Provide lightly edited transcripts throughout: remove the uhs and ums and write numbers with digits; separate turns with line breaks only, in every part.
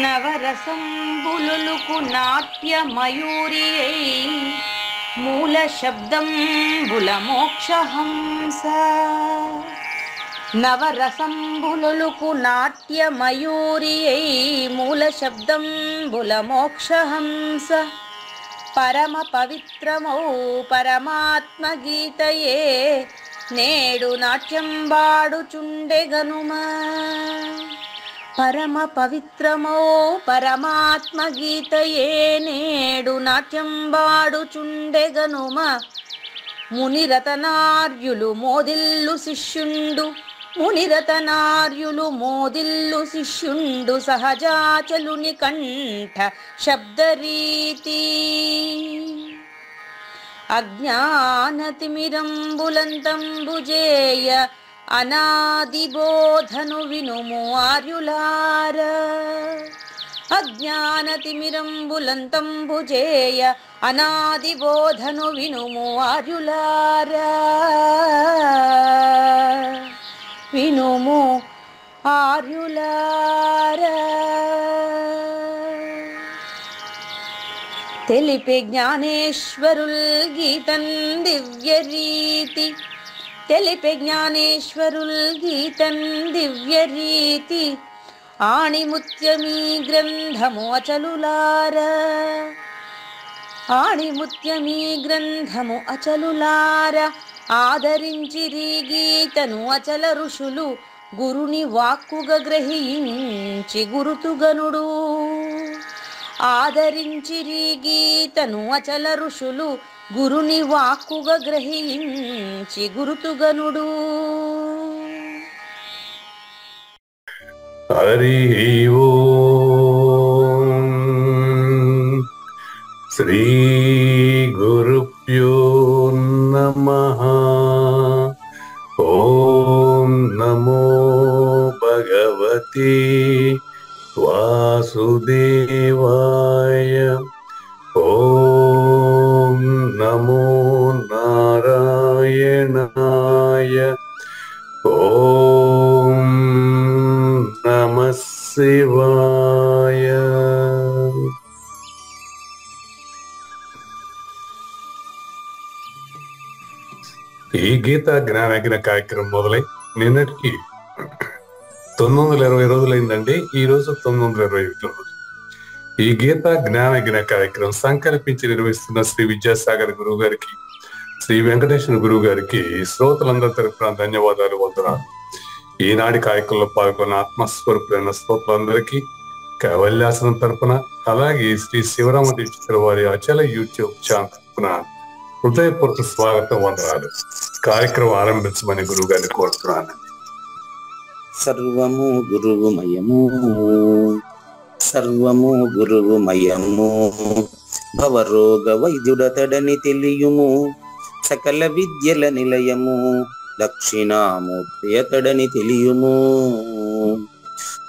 నవరసంబులుకు నాట్య మయూరియై మూల శబ్దం బుల మోక్షహంస. నవరసంబులుకు నాట్య మయూరియై మూల శబ్దం బుల మోక్షహంస. పరమ పవిత్రమౌ పరమాత్మ గీతయే నేడు నాట్యం బాడుచుండె గనుమా. పరమ పవిత్రమౌ పరమాత్మ గీతయే నేడు నాట్యం బాడుచుండె గనుమ. మునిరతనార్యులు మోదిల్లు శిష్యుండు, మునిరతనార్యులు మోదిల్లు శిష్యుండు సహజాచలుని కంఠ శబ్దరీతి. అజ్ఞానతిమిరంబులంతంబుజేయ అనాదిబోధను వినుము ఆర్యులార. అజ్ఞానతిమిరంబులంతంబుజేయ అనాదిబోధను వినుము ఆర్యులార. వినుము ఆర్యులార. తెలిపే జ్ఞానేశ్వరుల్ గీతన్ దివ్య రీతి. తెలిపే జ్ఞానేశ్వరుల్ గీతన్ దివ్య రీతి. ఆణిముత్యమీ గ్రంథము అచలులార. ఆణిముత్యమీ గ్రంథము అచలులార. ఆదరించిరి గీతను అచల ఋషులు గురుని వాక్కుగా గ్రహించి గురుతుగనుడు. ఆదరించిరి గీతను అచల ఋషులు గురుని వాక్కుగా గ్రహించి గురుతుగనుడు.
హరి ఓం. శ్రీ గురుభ్యో నమః. ఓం నమో భగవతే వాసుదేవాయ. ఓం నమో నారాయణాయ. ఓం నమః శివాయ. ఈ గీతా జ్ఞానయజ్ఞ కార్యక్రమం మొదలై నిన్నటికి 920 రోజులైందండి. ఈ రోజు 921 రోజు. ఈ గీతా జ్ఞానయజ్ఞ కార్యక్రమం సంకల్పించి నిర్వహిస్తున్న శ్రీ విద్యాసాగర్ గురువు గారికి, శ్రీ వెంకటేశ్వర గురువు గారికి శ్రోతలందరి తరఫున ధన్యవాదాలు, వందనాలు. ఈనాటి కార్యక్రమంలో పాల్గొన్న ఆత్మస్వరూపులైన శ్రోతలందరికీ కైవల్యాసనం తరపున, అలాగే శ్రీ శివరామ దీక్షితుల వారి అచల యూట్యూబ్ ఛానల్ తరపున హృదయపూర్వక స్వాగతం, వందనాలు. కార్యక్రమం ఆరంభించమని గురువు గారిని కోరుతున్నాను.
సర్వము గురువుమయము, సర్వము గురువుమయము. భవరోగ వైద్యుడతడని తెలియుము, సకల విద్యల నిలయము. దక్షిణామూర్తి అతడని తెలియుము.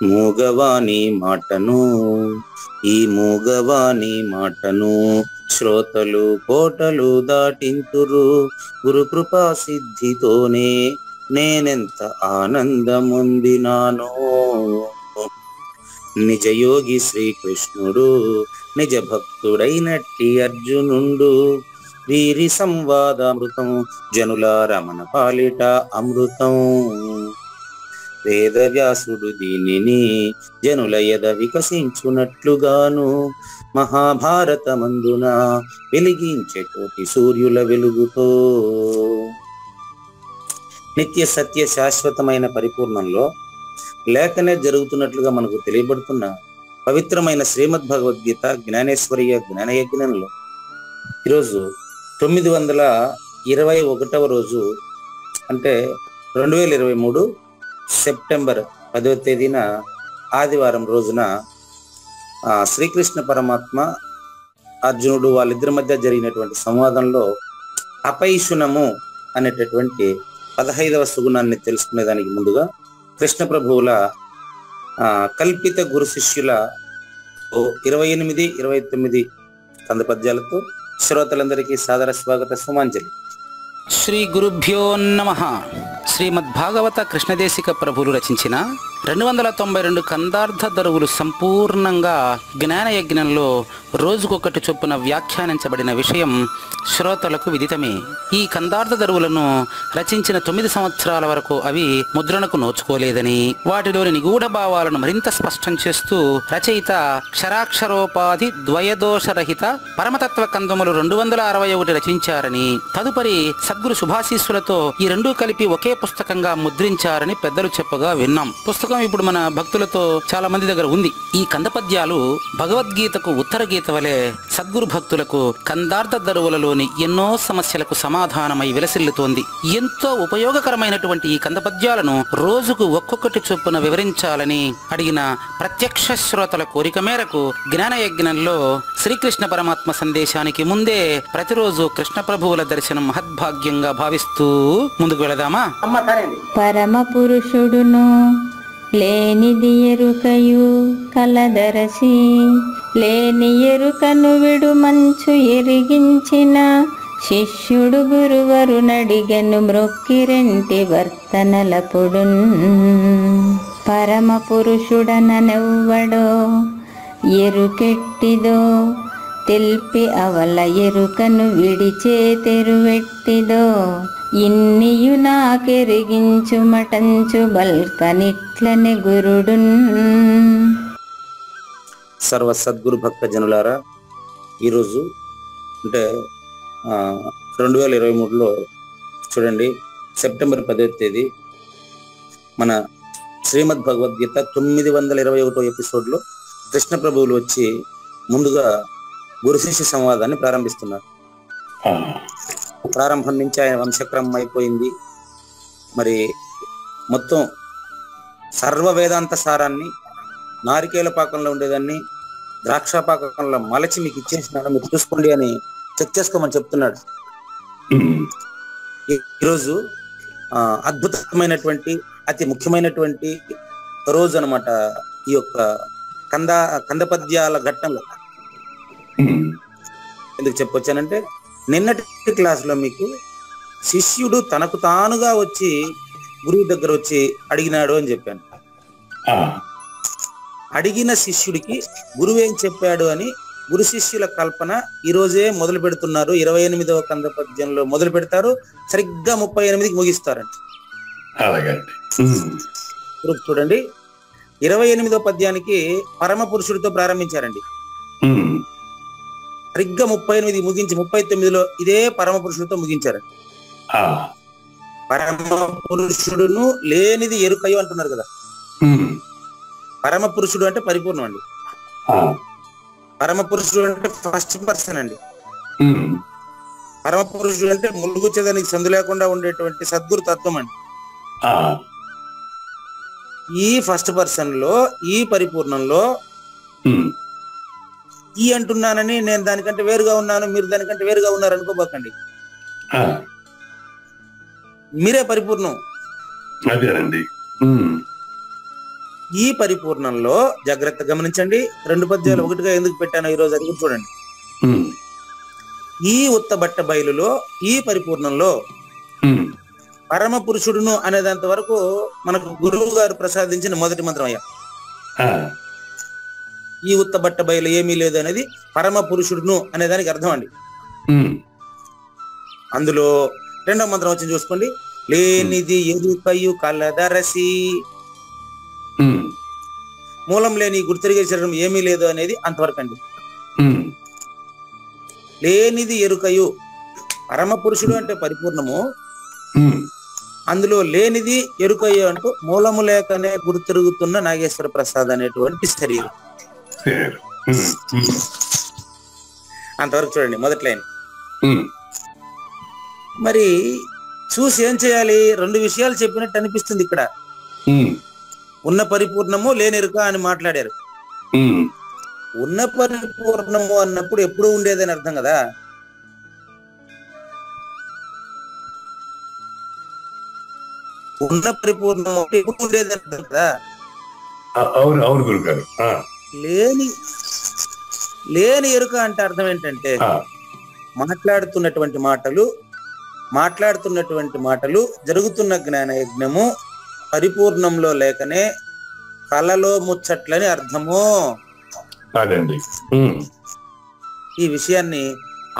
మూగవాణి మాటను, ఈ మూగవాణి మాటను శ్రోతలు కోటలు దాటింతురు. గురు కృపా సిద్ధితోనే నేనెంత ఆనందముందినాను. నిజయోగి శ్రీకృష్ణుడు, నిజ భక్తుడైనట్టి అర్జునుండు. వీరి సంవాదామృతం జనుల రమణ పాలిట అమృతం. వేదవ్యాసుడు దీనిని జనుల ఎద వికసించునట్లుగాను మహాభారతమందున వెలిగించే కోటి సూర్యుల వెలుగుతో. నిత్య సత్య శాశ్వతమైన పరిపూర్ణంలో లేఖనే జరుగుతున్నట్లుగా మనకు తెలియబడుతున్న పవిత్రమైన శ్రీమద్ భగవద్గీత జ్ఞానేశ్వరీయ జ్ఞానయజ్ఞంలో ఈరోజు 921వ రోజు, అంటే 2023 సెప్టెంబర్ 10వ తేదీన ఆదివారం రోజున శ్రీకృష్ణ పరమాత్మ అర్జునుడు వాళ్ళిద్దరి మధ్య జరిగినటువంటి సంవాదంలో అపైశునము అనేటటువంటి 15వ సుగుణాన్ని తెలుసుకునేదానికి ముందుగా కృష్ణ ప్రభువుల కల్పిత గురు శిష్యుల 28, 29 కంద పద్యాలతో శ్రోతలందరికీ సాదర స్వాగత సుమాంజలి.
శ్రీ గురుభ్యో నమః. శ్రీమద్భాగవత కృష్ణదేశిక ప్రభులు రచించిన 292 కందార్థ దరువులు సంపూర్ణంగా జ్ఞానయజ్ఞంలో రోజుకొకటి చొప్పున వ్యాఖ్యానించబడిన విషయం శ్రోతలకు విదితమే. ఈ కందార్థ దరువులను రచించిన 9 సంవత్సరాల వరకు అవి ముద్రణకు నోచుకోలేదని, వాటిలోని నిగూఢ భావాలను మరింత స్పష్టం చేస్తూ రచయిత క్షరాక్షరోపాధి ద్వయదోషరహిత పరమతత్వ కందములు 261 రచించారని, తదుపరి సద్గురు శుభాశీస్సులతో ఈ రెండూ కలిపి ఒకే పుస్తకంగా ముద్రించారని పెద్దలు చెప్పగా విన్నాం. పుస్తకం ఇప్పుడు మన భక్తులతో చాలా మంది దగ్గర ఉంది. ఈ కందపద్యాలు భగవద్గీతకు ఉత్తర గీత వలె సద్గురు భక్తులకు కందార్థ దరువులలోని ఎన్నో సమస్యలకు సమాధానమై విలసిల్లుతోంది. ఎంతో ఉపయోగకరమైనటువంటి ఈ కందపద్యాలను రోజుకు ఒక్కొక్కటి చొప్పున వివరించాలని అడిగిన ప్రత్యక్ష శ్రోతల కోరిక మేరకు జ్ఞానయజ్ఞంలో శ్రీకృష్ణ పరమాత్మ సందేశానికి ముందే ప్రతిరోజు కృష్ణ ప్రభువుల దర్శనం మహద్భాగ్యంగా భావిస్తూ ముందుకు వెళదామా?
పరమ పురుషుడును లేనిది ఎరుకయు కలదరసి, లేని ఎరుకను విడు మంచు ఎరిగించిన శిష్యుడు గురువరు నడిగను మ్రొక్కిరెంటి వర్తనలపుడున్. పరమ పురుషుడనెవ్వడో ఎరుకెట్టిదో తెల్పి అవల ఎరుకను విడిచే తెరువెట్టిదో, ఇన్నియు నాకెరిగించు మటంచు బల్కనిట్లని గురుడున్.
సర్వ సద్గురు భక్త జనులారా, ఈరోజు అంటే 2023లో చూడండి, సెప్టెంబర్ 10వ తేదీ మన శ్రీమద్ భగవద్గీత 921 ఎపిసోడ్లో కృష్ణ ప్రభువులు వచ్చి ముందుగా గురు శిష్య సంవాదాన్ని ప్రారంభిస్తున్నారు. ప్రారంభం నుంచి ఆయన వంశక్రమం అయిపోయింది. మరి మొత్తం సర్వ వేదాంత సారాన్ని నారికేల పాకంలో ఉండేదాన్ని ద్రాక్ష పాకంలో మలచి మీకు ఇచ్చేసినాడు, మీరు చూసుకోండి అని చెక్ చేసుకోమని చెప్తున్నాడు. ఈరోజు అద్భుతమైనటువంటి అతి ముఖ్యమైనటువంటి రోజు అనమాట ఈ యొక్క కందపద్యాల ఘట్టంలో. ఎందుకు చెప్పొచ్చానంటే, నిన్నటి క్లాసులో మీకు శిష్యుడు తనకు తానుగా వచ్చి గురువు దగ్గర వచ్చి అడిగినాడు అని చెప్పాను. అడిగిన శిష్యుడికి గురువు ఏం చెప్పాడు అని గురు శిష్యుల కల్పన ఈ రోజే మొదలు పెడుతున్నారు. 28వ కందపద్యంలో మొదలు పెడతారు, సరిగ్గా 38కి ముగిస్తారండి. చూడండి, 28వ పద్యానికి పరమ పురుషుడితో ప్రారంభించారండి. సరిగ్గా 38 ముగించి 39లో ఇదే పరమ పురుషుడితో ముగించారు. పరమ పురుషుడును లేనిది ఎరుకయు అంటున్నారు కదా. పరమ పురుషుడు అంటే పరిపూర్ణం అండి. పరమ పురుషుడు అంటే ఫస్ట్ పర్సన్ అండి. పరమ పురుషుడు అంటే ములుగుచ్చేదానికి సందు లేకుండా ఉండేటువంటి సద్గురు తత్వం అండి. ఈ ఫస్ట్ పర్సన్ లో, ఈ పరిపూర్ణంలో ఈ అంటున్నానని నేను దానికంటే వేరుగా ఉన్నాను, మీరు దానికంటే వేరుగా ఉన్నారు అనుకోబోకండి. మీరే పరిపూర్ణం. ఈ పరిపూర్ణంలో జాగ్రత్త గమనించండి. 2 పద్యాలు ఒకటిగా ఎందుకు పెట్టానో ఈ రోజు అది చూడండి. ఈ ఉత్తబట్ట బయలులో, ఈ పరిపూర్ణంలో పరమ పురుషుడును అనేదంత వరకు మనకు గురువు గారు ప్రసాదించిన మొదటి మంత్రం అయ్యా. ఈ ఉత్తబట్ట బయలు ఏమీ లేదు అనేది పరమ పురుషుడును అనేదానికి అర్థం అండి. అందులో 2వ మంత్రం వచ్చి చూసుకోండి, లేనిది ఎరుకయు కలదరసి. మూలం లేని గుర్తిరిగే శరీరం ఏమీ లేదు అనేది అంతవరకు అండి. లేనిది ఎరుకయు, పరమ పురుషుడు అంటే పరిపూర్ణము, అందులో లేనిది ఎరుకయు అంటూ మూలము లేకనే గుర్తిరుగుతున్న నాగేశ్వర ప్రసాద్ అనేటువంటి శరీరం. అంతవరకు చూడండి మొదటి లైన్. మరి చూసి ఏం చేయాలి? 2 విషయాలు చెప్పినట్టు అనిపిస్తుంది ఇక్కడ. ఉన్న పరిపూర్ణము, లేని ఎరుక అని మాట్లాడారు. ఉన్న పరిపూర్ణము అన్నప్పుడు ఎప్పుడు ఉండేదని అర్థం కదా. ఉన్న పరిపూర్ణం ఎప్పుడు ఉండేదని అర్థం కదా. లేని ఎరుక అంటే అర్థం ఏంటంటే, మాట్లాడుతున్నటువంటి మాటలు మాట్లాడుతున్నటువంటి మాటలు జరుగుతున్న జ్ఞాన యజ్ఞము పరిపూర్ణంలో లేకనే కలలో ముచ్చట్లని అర్థము.
అదండి.
ఈ విషయాన్ని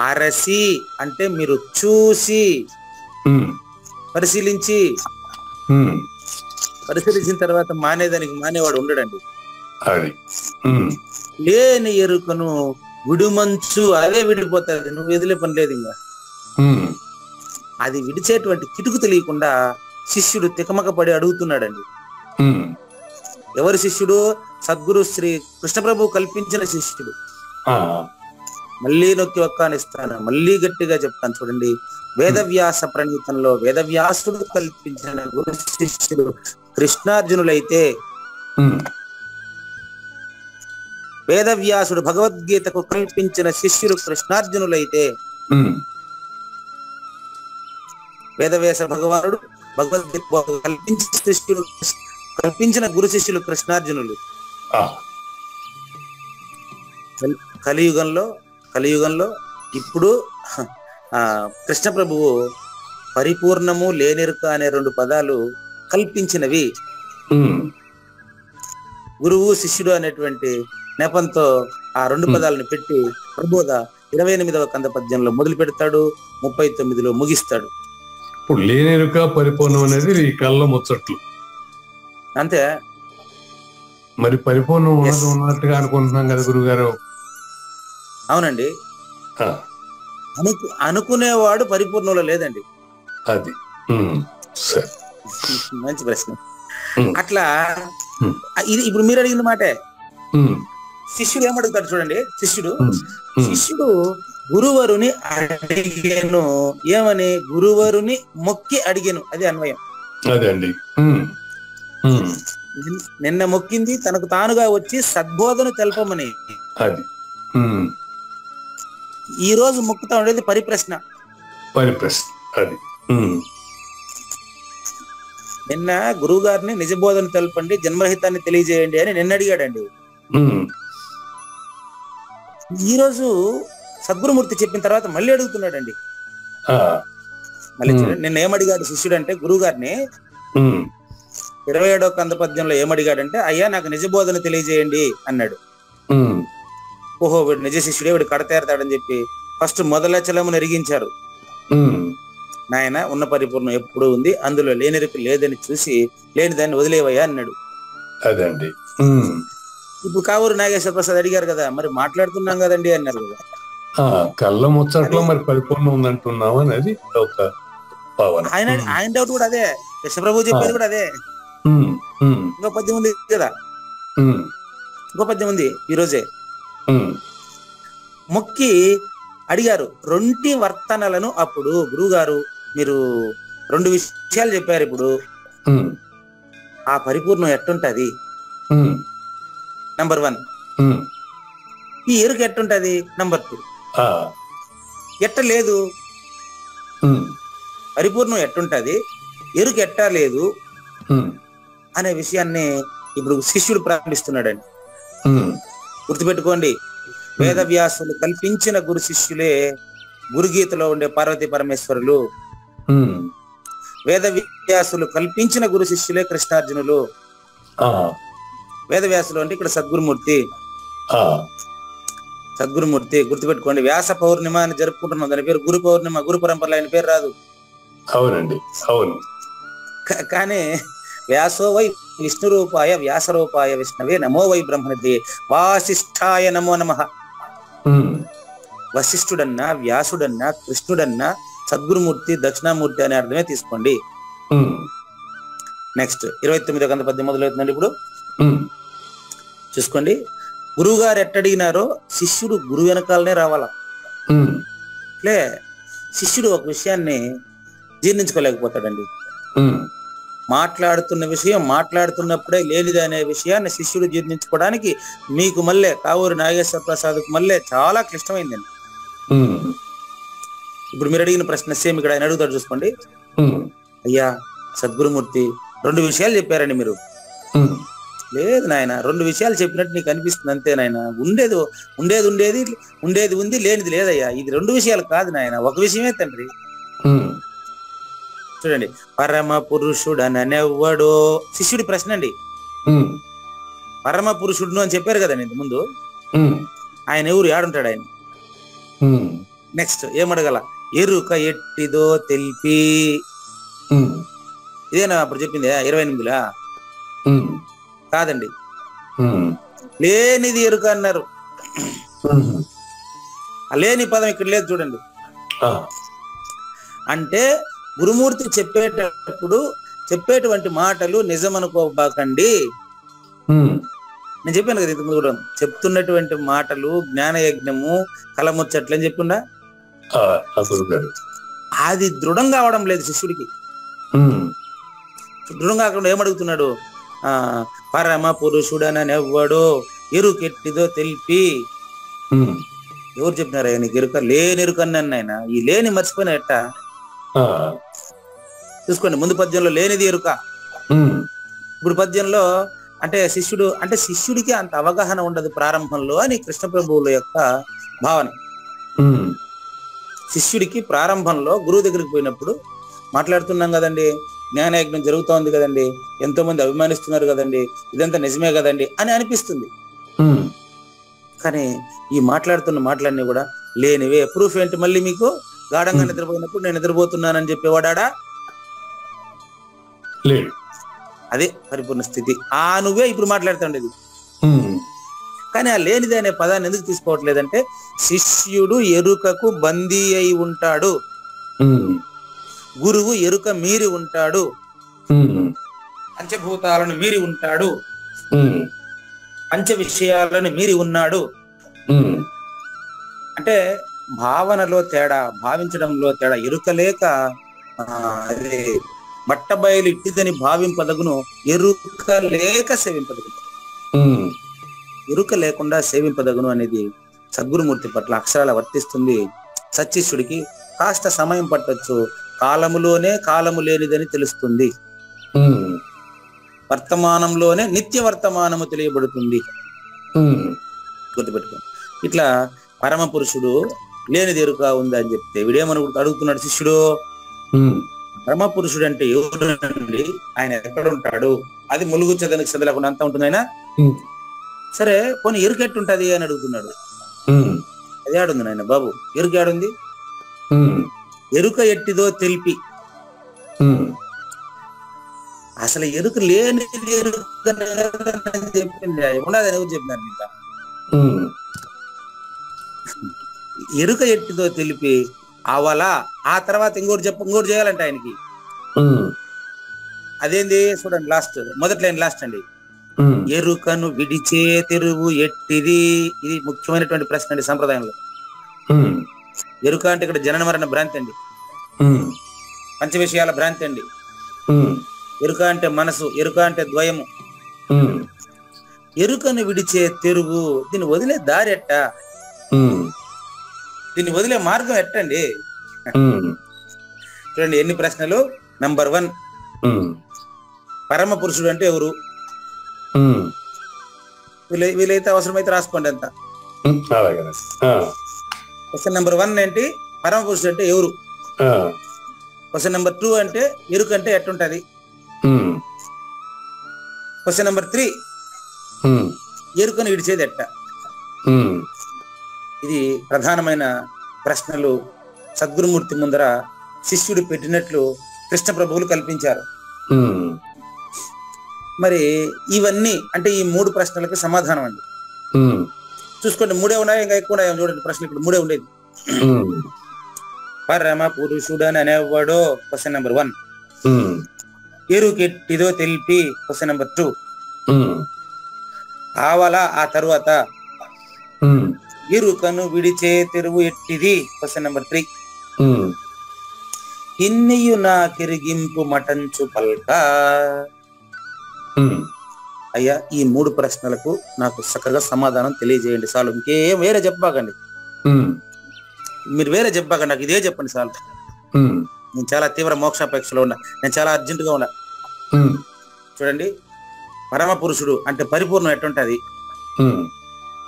అరసి అంటే మీరు చూసి పరిశీలించిన తర్వాత మానేదానికి మానేవాడు ఉండడండి.
అది
లేని ఎరుకను విడుమంచు అదే విడిపోతుంది, నువ్వు వదిలే పని లేదు. ఇంకా అది విడిచేటువంటి కిటుకు తెలియకుండా శిష్యుడు తికమక పడి అడుగుతున్నాడండి. ఎవరి శిష్యుడు? సద్గురు శ్రీ కృష్ణప్రభు కల్పించిన శిష్యుడు. మళ్ళీ నొక్కి ఒక్కానిస్తాను, మళ్ళీ గట్టిగా చెప్తాను చూడండి. వేదవ్యాస ప్రణీతంలో వేదవ్యాసుడు కల్పించిన గురు శిష్యుడు కృష్ణార్జునులైతే, వేదవ్యాసుడు భగవద్గీతకు కల్పించిన శిష్యులు కృష్ణార్జునులైతే, వేదవ్యాస భగవానుడు భగవద్గీత కల్పించిన గురు శిష్యులు కృష్ణార్జునులు. కలియుగంలో ఇప్పుడు కృష్ణ ప్రభువు పరిపూర్ణము లేనిరుక అనే 2 పదాలు కల్పించినవి. గురువు శిష్యుడు అనేటువంటి నెపంతో ఆ 2 పదాలను పెట్టి ప్రబోధ 28వ కంద పద్యంలో మొదలు పెడతాడు, 39లో ముగిస్తాడు.
ఇప్పుడు లేనిరుక పరిపూర్ణం అనేది ఈ కళ్ళ ముచ్చట్లు
అంతే.
మరి పరిపూర్ణం ఉన్నట్టుగా అనుకుంటున్నాం కదా గురుగారు.
అవునండి, అనుకునేవాడు పరిపూర్ణంలో లేదండి.
అది
మంచి ప్రశ్న. అట్లా ఇది ఇప్పుడు మీరు అడిగిన మాటే. శిష్యుడు ఏమడుగుతాడు చూడండి. శిష్యుడు గురువరుని అడిగేను. ఏమని? గురువరుని మొక్కి అడిగేను. అది అన్వయం.
అదండి.
నిన్న మొక్కింది తనకు తానుగా వచ్చి సద్బోధను తెలపమని.
అది
ఈ రోజు మొక్కుతా ఉండేది పరిప్రశ్న.
అది
నిన్న గురువు గారిని నిజబోధన తెలపండి, జన్మరహితాన్ని తెలియజేయండి అని నిన్న అడిగాడండి. ఈ రోజు సద్గురుమూర్తి చెప్పిన తర్వాత మళ్ళీ అడుగుతున్నాడండి. మళ్ళీ నిన్న ఏమడిగాడు శిష్యుడు అంటే, గురువు గారిని 27వ కంద పద్యంలో ఏమడిగాడంటే, అయ్యా నాకు నిజబోధన తెలియజేయండి అన్నాడు. ఓహో వీడు నిజ శిష్యుడే, వీడు కడతేరతాడని చెప్పి ఫస్ట్ మొదలచలమును ఎరిగించారు. నాయన ఉన్న పరిపూర్ణం ఎప్పుడు ఉంది, అందులో లేనిరుకు లేదని చూసి లేని దాన్ని వదిలేవయ్యా అన్నాడు.
అదండి.
ఇప్పుడు కావూరు నాగేశ్వర ప్రసాద్ అడిగారు కదా, మరి మాట్లాడుతున్నాం కదండి అన్నారు కదా.
కళ్ళ ముచ్చట్లో మరి పరిపూర్ణం ఉందంటున్నావు అనేది ఒక భావన.
ఆయన డౌట్ కూడా అదే, కృష్ణప్రభు చెప్పేది కూడా అదే. ఇంకో పద్యం ఉంది కదా, ఇంకో పద్యం ఉంది ఈరోజే. మొక్కి అడిగారు 2 వర్తనలను. అప్పుడు గురువు గారు మీరు 2 విషయాలు చెప్పారు. ఇప్పుడు ఆ పరిపూర్ణం ఎట్టుంటది? నంబర్ 1. ఈ ఎరుక ఎట్టుంటది? నంబర్ 2. ఎట్ట లేదు పరిపూర్ణం ఎట్టుంటది, ఎరుక ఎట్టా లేదు అనే విషయాన్ని ఇప్పుడు శిష్యుడు ప్రారంభిస్తున్నాడండి. గుర్తుపెట్టుకోండి, వేదవ్యాసులు కల్పించిన గురు శిష్యులే గురుగీతలో ఉండే పార్వతీ పరమేశ్వరులు. వేదవ్యాసులు కల్పించిన గురు శిష్యులే కృష్ణార్జునులు. వేదవ్యాసులు అంటే ఇక్కడ సద్గురుమూర్తి. గుర్తుపెట్టుకోండి, వ్యాస పౌర్ణిమ అని జరుపుకుంటున్నాం, దాని పేరు గురు పౌర్ణిమ. గురు పరంపరలో ఆయన పేరు రాదు.
అవునండి, అవును.
కానీ వ్యాసో వై విష్ణు రూపాయ వ్యాస రూపాయ విష్ణవే నమో వై బ్రహ్మణి వాసిష్ఠాయ నమో నమః. వశిష్ఠుడన్నా వ్యాసుడన్నా కృష్ణుడన్నా సద్గురుమూర్తి దక్షిణామూర్తి అనే అర్థమే తీసుకోండి. నెక్స్ట్ 29వ కంద పద్యం మొదలవుతుందండి. ఇప్పుడు చూసుకోండి, గురువు గారు ఎట్టడిగినారో శిష్యుడు గురువు వెనకాలనే రావాలా. లే శిష్యుడు ఒక విషయాన్ని జీర్ణించుకోలేకపోతాడండి. మాట్లాడుతున్న విషయం మాట్లాడుతున్నప్పుడే లేనిది అనే విషయాన్ని శిష్యుడు జీర్ణించుకోవడానికి మీకు మళ్ళీ కావూరు నాగేశ్వర ప్రసాద్కు మళ్ళీ చాలా క్లిష్టమైందండి. ఇప్పుడు మీరు అడిగిన ప్రశ్న సేమ్ ఇక్కడ ఆయన అడుగుతాడు. చూసుకోండి, అయ్యా సద్గురుమూర్తి 2 విషయాలు చెప్పారండి మీరు. లేదు నాయన, 2 విషయాలు చెప్పినట్టు నీకు అనిపిస్తుంది అంతే నాయన. ఉండేది ఉంది, లేనిది లేదయ్యా. ఇది 2 విషయాలు కాదు నాయన, ఒక విషయమే తండ్రి. చూడండి, పరమ పురుషుడనెవ్వడో శిష్యుడి ప్రశ్న అండి. పరమ పురుషుడును అని చెప్పారు కదండి ఇంత ముందు. ఆయన ఎవరు, ఏడుంటాడు ఆయన? నెక్స్ట్ ఏమడగల? ఎరుక ఎట్టిదో తెలిపి. ఇదేనా అప్పుడు చెప్పింది 28లా? కాదండి, లేనిది ఎరుక అన్నారు. ఆ లేని పదం ఇక్కడ లేదు చూడండి. అంటే గురుమూర్తి చెప్పేటప్పుడు చెప్పేటువంటి మాటలు నిజమనుకోబాకండి. నేను చెప్పాను కదా ఇంతకుముందు కూడా, చెప్తున్నటువంటి మాటలు జ్ఞానయజ్ఞము కలముచ్చట్లు అని చెప్పుండా. అది దృఢం కావడం లేదు శిష్యుడికి. దృఢం కాకుండా ఏమడుగుతున్నాడు? పరమ పురుషుడనెవ్వడో ఎరుకెట్టిదో తెలిపి. ఎవరు చెప్పినారు నీకు ఎరుక? లేని ఎరుక అన్నాను ఆయన. ఈ లేని మర్చిపోయినా ఎట్ట? చూసుకోండి, ముందు పద్యంలో లేనిది ఎరుక, ఇప్పుడు పద్యంలో అంటే శిష్యుడికి అంత అవగాహన ఉండదు ప్రారంభంలో అని కృష్ణ ప్రభువుల యొక్క భావన. శిష్యుడికి ప్రారంభంలో గురువు దగ్గరికి పోయినప్పుడు మాట్లాడుతున్నాం కదండి, జ్ఞానయజ్ఞం జరుగుతోంది కదండి, ఎంతో మంది అభిమానిస్తున్నారు కదండి, ఇదంతా నిజమే కదండి అని అనిపిస్తుంది. కానీ ఈ మాట్లాడుతున్న మాటలన్నీ కూడా లేనివే. ప్రూఫ్ ఏంటి? మళ్ళీ మీకు గాఢంగా నిద్రపోయినప్పుడు నేను నిద్రపోతున్నానని చెప్పేవాడా? అదే పరిపూర్ణ స్థితి. నువ్వే ఇప్పుడు మాట్లాడుతుండేది. కానీ ఆ లేనిది అనే పదాన్ని ఎందుకు తీసుకోవట్లేదంటే, శిష్యుడు ఎరుకకు బందీ అయి ఉంటాడు, గురువు ఎరుక మీరి ఉంటాడు, పంచభూతాలను మీరి ఉంటాడు, పంచ విషయాలను మీరి ఉన్నాడు. అంటే భావనలో తేడా, భావించడంలో తేడా. ఎరుక లేక అదే బట్టబయలు ఇట్టిదని భావింపదగును, ఎరుక లేక సేవింపదగును. ఎరుక లేకుండా సేవింపదగును అనేది సద్గురుమూర్తి పట్ల అక్షరాల వర్తిస్తుంది. సచ్చిష్యుడికి కాస్త సమయం పట్టొచ్చు, కాలములోనే కాలము లేనిదని తెలుస్తుంది, వర్తమానంలోనే నిత్య వర్తమానము తెలియబడుతుంది. గుర్తుపెట్టుకో. ఇట్లా పరమ పురుషుడు లేనిది ఎరుక ఉందని చెప్తే వీడేమని అడుగుతున్నాడు శిష్యుడు? పరమ పురుషుడు అంటే ఎవరండి? ఆయన ఎక్కడ ఉంటాడు? అది ములుగుచ్చదానికి శ్రద్ధ లేకుండా అంతా ఉంటుంది ఆయన. సరే పోనీ ఎరుక ఎట్టుంటది అని అడుగుతున్నాడు. అది ఆడుంది నాయన బాబు, ఎరుక ఆడుంది. ఎరుక ఎట్టిదో తెలిపి. అసలు ఎరుక లేని ఎరుక చెప్పింది ఉండదని ఎవరు చెప్పినారు ఇంకా? ఎరుక ఎట్టిదో తెలిపి అవలా. ఆ తర్వాత ఇంకోటి చేయాలంట ఆయనకి. అదేంది చూడండి, లాస్ట్ మొదటి లైన్ లాస్ట్ అండి. ఎరుకను విడిచే తెరువు ఎట్టిది. ఇది ముఖ్యమైనటువంటి ప్రశ్న అండి సంప్రదాయంలో. ఎరుక అంటే ఇక్కడ జనన మరణ భ్రాంతి అండి, పంచ విషయాల భ్రాంతి అండి. ఎరుక అంటే మనసు, ఎరుక అంటే ద్వయము. ఎరుకను విడిచే తెరువు, దీన్ని వదిలే దారి ఎట్ట? దీన్ని వదిలే మార్గం ఎట్టండి? చూడండి ఎన్ని ప్రశ్నలు. నంబర్ 1, పరమ పురుషుడు అంటే ఎవరు? వీలైతే అవసరమైతే రాసుకోండి అంత. క్వశ్చన్ నెంబర్ 1 ఏంటి? పరమ పురుషుడు అంటే ఎవరు? క్వశ్చన్ నెంబర్ 2 అంటే ఎరుక అంటే ఎట్టుంటది? క్వశ్చన్ నెంబర్ 3 ఎరుకను విడిచేది ఎట్ట? ఇది ప్రధానమైన ప్రశ్నలు సద్గురుమూర్తి ముందర శిష్యుడు పెట్టినట్లు కృష్ణ ప్రభువులు కల్పించారు. మరి ఇవన్నీ అంటే ఈ 3 ప్రశ్నలకు సమాధానం అండి. చూసుకోండి, 3 ఉన్నాయి, ఇంకా ఎక్కువ ఉన్నాయి. చూడండి ప్రశ్నలు ఇక్కడ 3 ఉండేది. పరమ పురుషుడనెవ్వడో క్వశ్చన్ నెంబర్ 1. ఎరుకెట్టిదో తెలిపి క్వశ్చన్ నెంబర్ 2. ఆవల ఆ తరువాత ఎరుకను విడిచే తెరువు ఎట్టిది క్వశ్చన్ నెంబర్ 3. ఇన్నియు నా కిరిగింపు మటంచు పల్క. అయ్యా ఈ 3 ప్రశ్నలకు నాకు చక్కగా సమాధానం తెలియజేయండి చాలు. ఇంకేం వేరే చెప్పాకండి, మీరు వేరే చెప్పాకండి, నాకు ఇదే చెప్పండి చాలు. నేను చాలా తీవ్ర మోక్షాపేక్షలో ఉన్నా, నేను చాలా అర్జెంట్ గా ఉన్నా. చూడండి, పరమ పురుషుడు అంటే పరిపూర్ణం ఎట్టుంటది,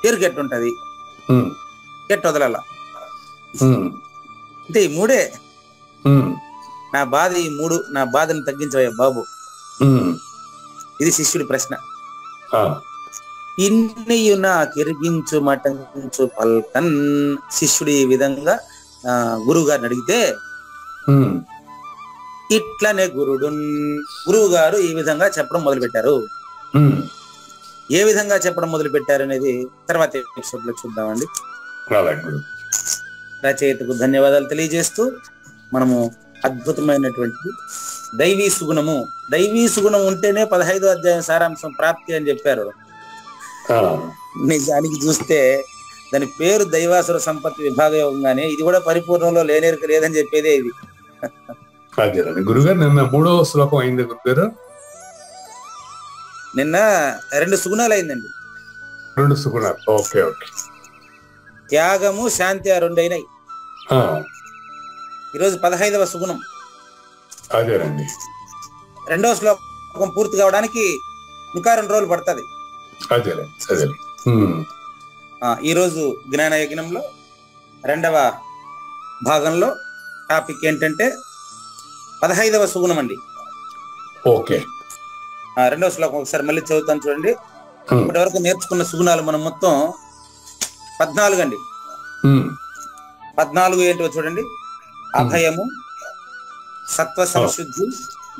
ఎరుక ఎట్టుంటది, ఎట్టు వదలాల, అంటే ఈ 3. నా బాధ ఈ 3, నా బాధను తగ్గించవయ్యా బాబు. ఇది శిష్యుడి ప్రశ్న. ఇన్నియు నాకెరిగించు మటంచు పల్కన్. శిష్యుడు ఈ విధంగా గురువు గారిని అడిగితే ఇట్లనే గురువు గారు ఈ విధంగా చెప్పడం మొదలు పెట్టారు. ఏ విధంగా చెప్పడం మొదలు పెట్టారు అనేది తర్వాత ఎపిసోడ్ లో చూద్దామండి. రచయితకు ధన్యవాదాలు తెలియజేస్తూ మనము అద్భుతమైనటువంటి దైవీ సుగుణం ఉంటేనే 15వ అధ్యాయం సారాంశం ప్రాప్తి అని చెప్పారు. నిజానికి చూస్తే దాని పేరు దైవాసుర సంపత్తి విభాగ యోగంగానే ఇది కూడా పరిపూర్ణంలో లేదని చెప్పేదే ఇది.
గురుగారు నిన్న 3వ శ్లోకం అయింది గురుగారు.
నిన్న 2 సుగుణాలు అయిందండి.
2 సుగుణాలు. ఓకే.
త్యాగము, శాంతి 2 అయినాయి. ఈరోజు 15వ సుగుణం.
అదేనండి.
2వ శ్లోకం పూర్తి కావడానికి ఇంకా 2 రోజులు పడుతుంది. ఈరోజు జ్ఞాన యజ్ఞంలో 2వ భాగంలో టాపిక్ ఏంటంటే 15వ సుగుణం అండి.
ఓకే.
2వ శ్లోకం ఒకసారి మళ్ళీ చదువుతాను చూడండి. ఇప్పటి వరకు నేర్చుకున్న సుగుణాలు మనం మొత్తం 14 అండి. 14 ఏంటో చూడండి. అభయము, సత్వ సంశుద్ధి,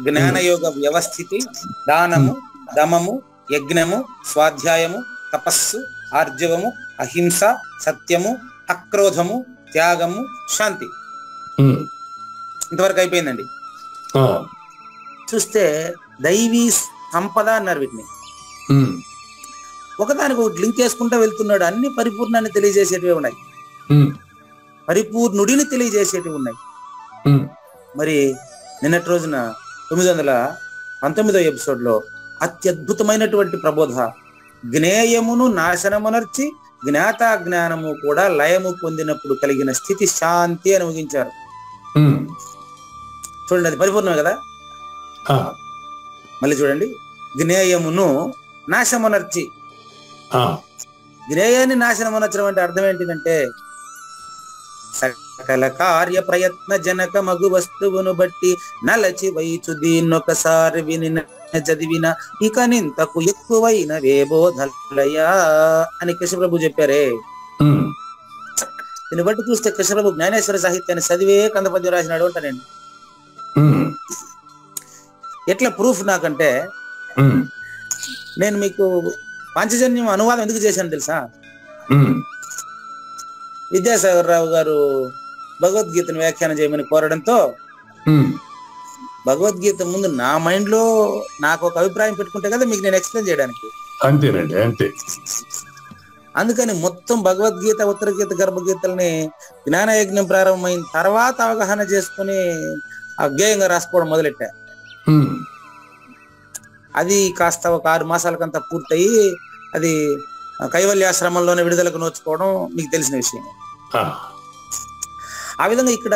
జ్ఞానయోగ వ్యవస్థితి, దానము, దమము, యజ్ఞము, స్వాధ్యాయము, తపస్సు, ఆర్జవము, అహింస, సత్యము, అక్రోధము, త్యాగము, శాంతి. ఇంతవరకు అయిపోయిందండి. చూస్తే దైవీ సంపద అన్నారు వీటిని. ఒకదానికి ఒకటి లింక్ వేసుకుంటూ వెళ్తున్నాడు. అన్ని పరిపూర్ణాన్ని తెలియజేసేటివి ఉన్నాయి, పరిపూర్ణుడిని తెలియజేసేటివి ఉన్నాయి. మరి నిన్నటి రోజున 919వ ఎపిసోడ్ లో అత్యద్భుతమైనటువంటి ప్రబోధ, జ్ఞేయమును నాశనమునర్చి జ్ఞాతా జ్ఞానము కూడా లయము పొందినప్పుడు కలిగిన స్థితి శాంతి అని ముగించారు. చూడండి, అది పరిపూర్ణమే కదా. మళ్ళీ చూడండి, జ్ఞేయమును నాశనమునర్చి. జ్ఞేయాన్ని నాశనమునర్చడం అంటే అర్థం ఏంటిదంటే సకల కార్య ప్రయత్న జనక మగు వస్తువును బట్టి నలచి వైచు దీన్నొకసారి విని చదివిన ఇక నింతకు ఎక్కువైన వేబోధలయా అని కృష్ణప్రభు చెప్పారే. దీన్ని బట్టి చూస్తే కృష్ణప్రభు జ్ఞానేశ్వర సాహిత్యాన్ని చదివే కందపద్యం రాసినాడు అంటానండి. ఎట్లా ప్రూఫ్ నాకంటే, నేను మీకు పాంచజన్యం అనువాదం ఎందుకు చేశాను తెలుసా? విద్యాసాగర్ రావు గారు భగవద్గీతను వ్యాఖ్యానం చేయమని కోరడంతో భగవద్గీత ముందు నా మైండ్ లో నాకు ఒక అభిప్రాయం పెట్టుకుంటే కదా మీకు నేను ఎక్స్ప్లెయిన్ చేయడానికి.
అంతేనండి, అంతే.
అందుకని మొత్తం భగవద్గీత, ఉత్తరగీత, గర్భగీతల్ని జ్ఞానయజ్ఞం ప్రారంభమైన తర్వాత అవగాహన చేసుకుని అజ్ఞేయంగా రాసుకోవడం మొదలెట్టా. అది కాస్త ఒక 6 మాసాలకంతా పూర్తయి అది కైవల్యాశ్రమంలోనే విడుదలకు నోచుకోవడం మీకు తెలిసిన విషయం. ఆ విధంగా ఇక్కడ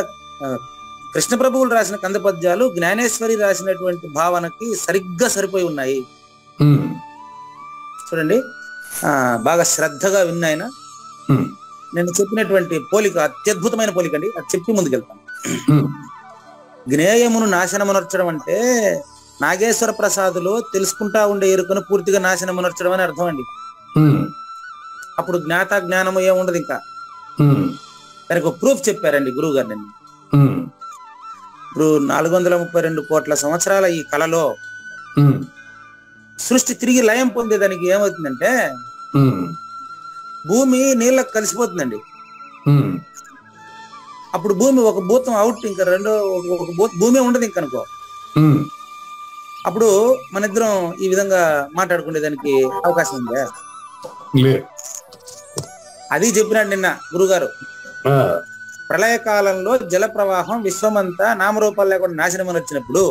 కృష్ణ ప్రభువులు రాసిన కందపద్యాలు జ్ఞానేశ్వరి రాసినటువంటి భావనకి సరిగ్గా సరిపోయి ఉన్నాయి. చూడండి, బాగా శ్రద్ధగా విన్నాయన. నేను చెప్పినటువంటి పోలిక అత్యద్భుతమైన పోలిక అండి, అది చెప్పి ముందుకెళ్తాను. జ్ఞేయమును నాశనమునర్చడం అంటే నాగేశ్వర ప్రసాదులో తెలుసుకుంటా ఉండే ఎరుకను పూర్తిగా నాశనమునర్చడం అని అర్థం అండి. అప్పుడు జ్ఞాత జ్ఞానము ఏముండదు ఇంకా. దానికి ఒక ప్రూఫ్ చెప్పారండి గురువు గారు. నేను ఇప్పుడు 432 కోట్ల సంవత్సరాల ఈ కళలో సృష్టి తిరిగి లయం పొందేదానికి ఏమవుతుందంటే భూమి నీళ్ళకు కలిసిపోతుందండి. అప్పుడు భూమి ఒక భూతం అవుట్, ఇంకా భూమి ఉండదు ఇంక అనుకో. అప్పుడు మన ఇద్దరం ఈ విధంగా మాట్లాడుకునేదానికి అవకాశం ఉందా? అది చెప్పినాడు నిన్న గురుగారు. ప్రళయకాలంలో జల ప్రవాహం విశ్వమంతా నామరూపాలు లేకుండా నాశనం అని వచ్చినప్పుడు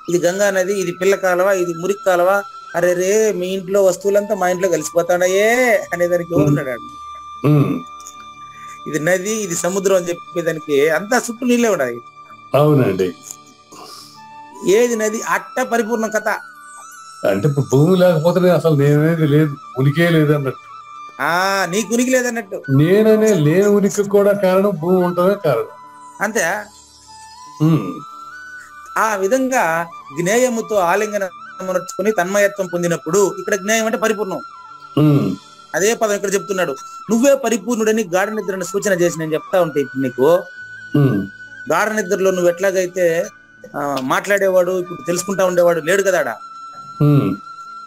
ఇది గంగా నది, ఇది పిల్ల కాలవ, ఇది మురికి కాలవ, అరే రే మీ ఇంట్లో వస్తువులంతా మా ఇంట్లో కలిసిపోతాడయే అనేదానికి ఎవరున్నాడు? ఇది నది, ఇది సముద్రం అని చెప్పేదానికి అంతా చుట్టూ నీళ్ళే ఉండాలి.
అవునండి.
ఏది నది అట్ట పరిపూర్ణ కథ.
అంటే భూమి లేకపోతే అసలు నేనేది లేదు, ఉనికే లేదు అన్నట్టు.
నీకు ఉనికి లేదన్నట్టు.
నేననే లేని ఉనికి కూడా కారణం భూమి ఉండటమే కారణం.
అంతే. ఆ విధంగా జ్ఞేయముతో ఆలింగనమునర్చుకుని తన్మయత్వం పొందినప్పుడు, ఇక్కడ జ్ఞేయం అంటే పరిపూర్ణం, అదే పదం ఇక్కడ చెప్తున్నాడు. నువ్వే పరిపూర్ణుడని గాఢ నిద్రను సూచన చేసి నేను చెప్తా ఉంటే ఇప్పుడు నీకు, గాఢ నిద్రలో నువ్వు ఎట్లాగైతే మాట్లాడేవాడు ఇప్పుడు తెలుసుకుంటా ఉండేవాడు లేడు కదా,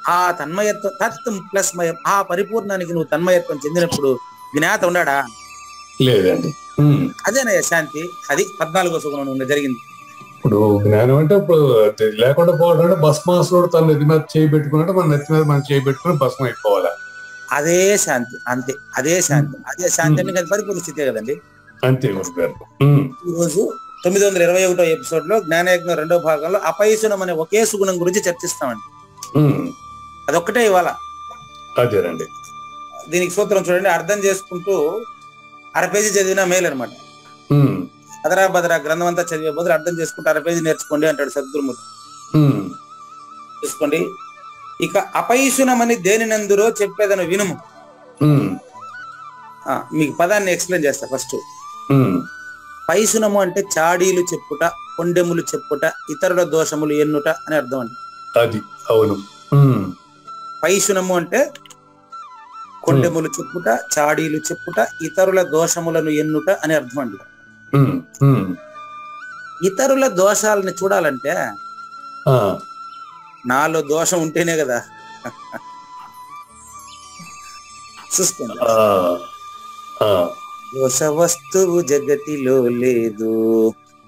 ఆ తన్మయత్వం తత్వం ప్లస్ మయం, ఆ పరిపూర్ణానికి నువ్వు తన్మయత్వం చెందినప్పుడు జ్ఞాత ఉన్నాడా?
లేదండి.
అదేనయ్య శాంతి. అది 14వ సుగుణం జరిగింది.
ఇప్పుడు జ్ఞానం అంటే ఇప్పుడు లేకుండా పోవడం అంటే భస్మాసురుడు తన నెత్తి మీద చేయి పెట్టుకున్నట్టు మన నెత్తి మీద మనం చేయి పెట్టుకుని భస్మం అయిపోవాలా,
అదే శాంతి. అంతే, అదే శాంతి. అదే శాంతి అంటే అది పరిపూర్ణ స్థితే కదండి.
అంతే గురుగారు.
ఈ రోజు 921వ ఎపిసోడ్ లో జ్ఞానయజ్ఞం 2వ భాగంలో అపైశునం అనే ఒకే సుగుణం గురించి చర్చిస్తామండి. అదొక్కటే ఇవాళ.
అదేనండి.
దీనికి సూత్రం చూడండి, అర్థం చేసుకుంటూ అర పేజీ చదివినా మేలు అనమాట. అదరా బదరా గ్రంథం అంతా చదివే బదులు అర్థం చేసుకుంటూ అర పేజీ నేర్చుకోండి అంటాడు సద్గురుమూర్తి. చూసుకోండి. ఇక అపైశునమని దేనినందురో చెప్పేదను వినుము. మీకు పదాన్ని ఎక్స్ప్లెయిన్ చేస్తా ఫస్ట్. పైశునము అంటే చాడీలు చెప్పుట, కొండెములు చెప్పుట, ఇతరుల దోషములు ఎన్నుట అని అర్థం అండి.
అది అవును.
పైశునము అంటే కొండెములు చెప్పుట, చాడీలు చెప్పుట, ఇతరుల దోషములను ఎన్నుట అని అర్థం అండి. ఇతరుల దోషాలని చూడాలంటే నాలో దోషం ఉంటేనే కదా. చూసుకోండి. దోష వస్తువు జగతిలో లేదు,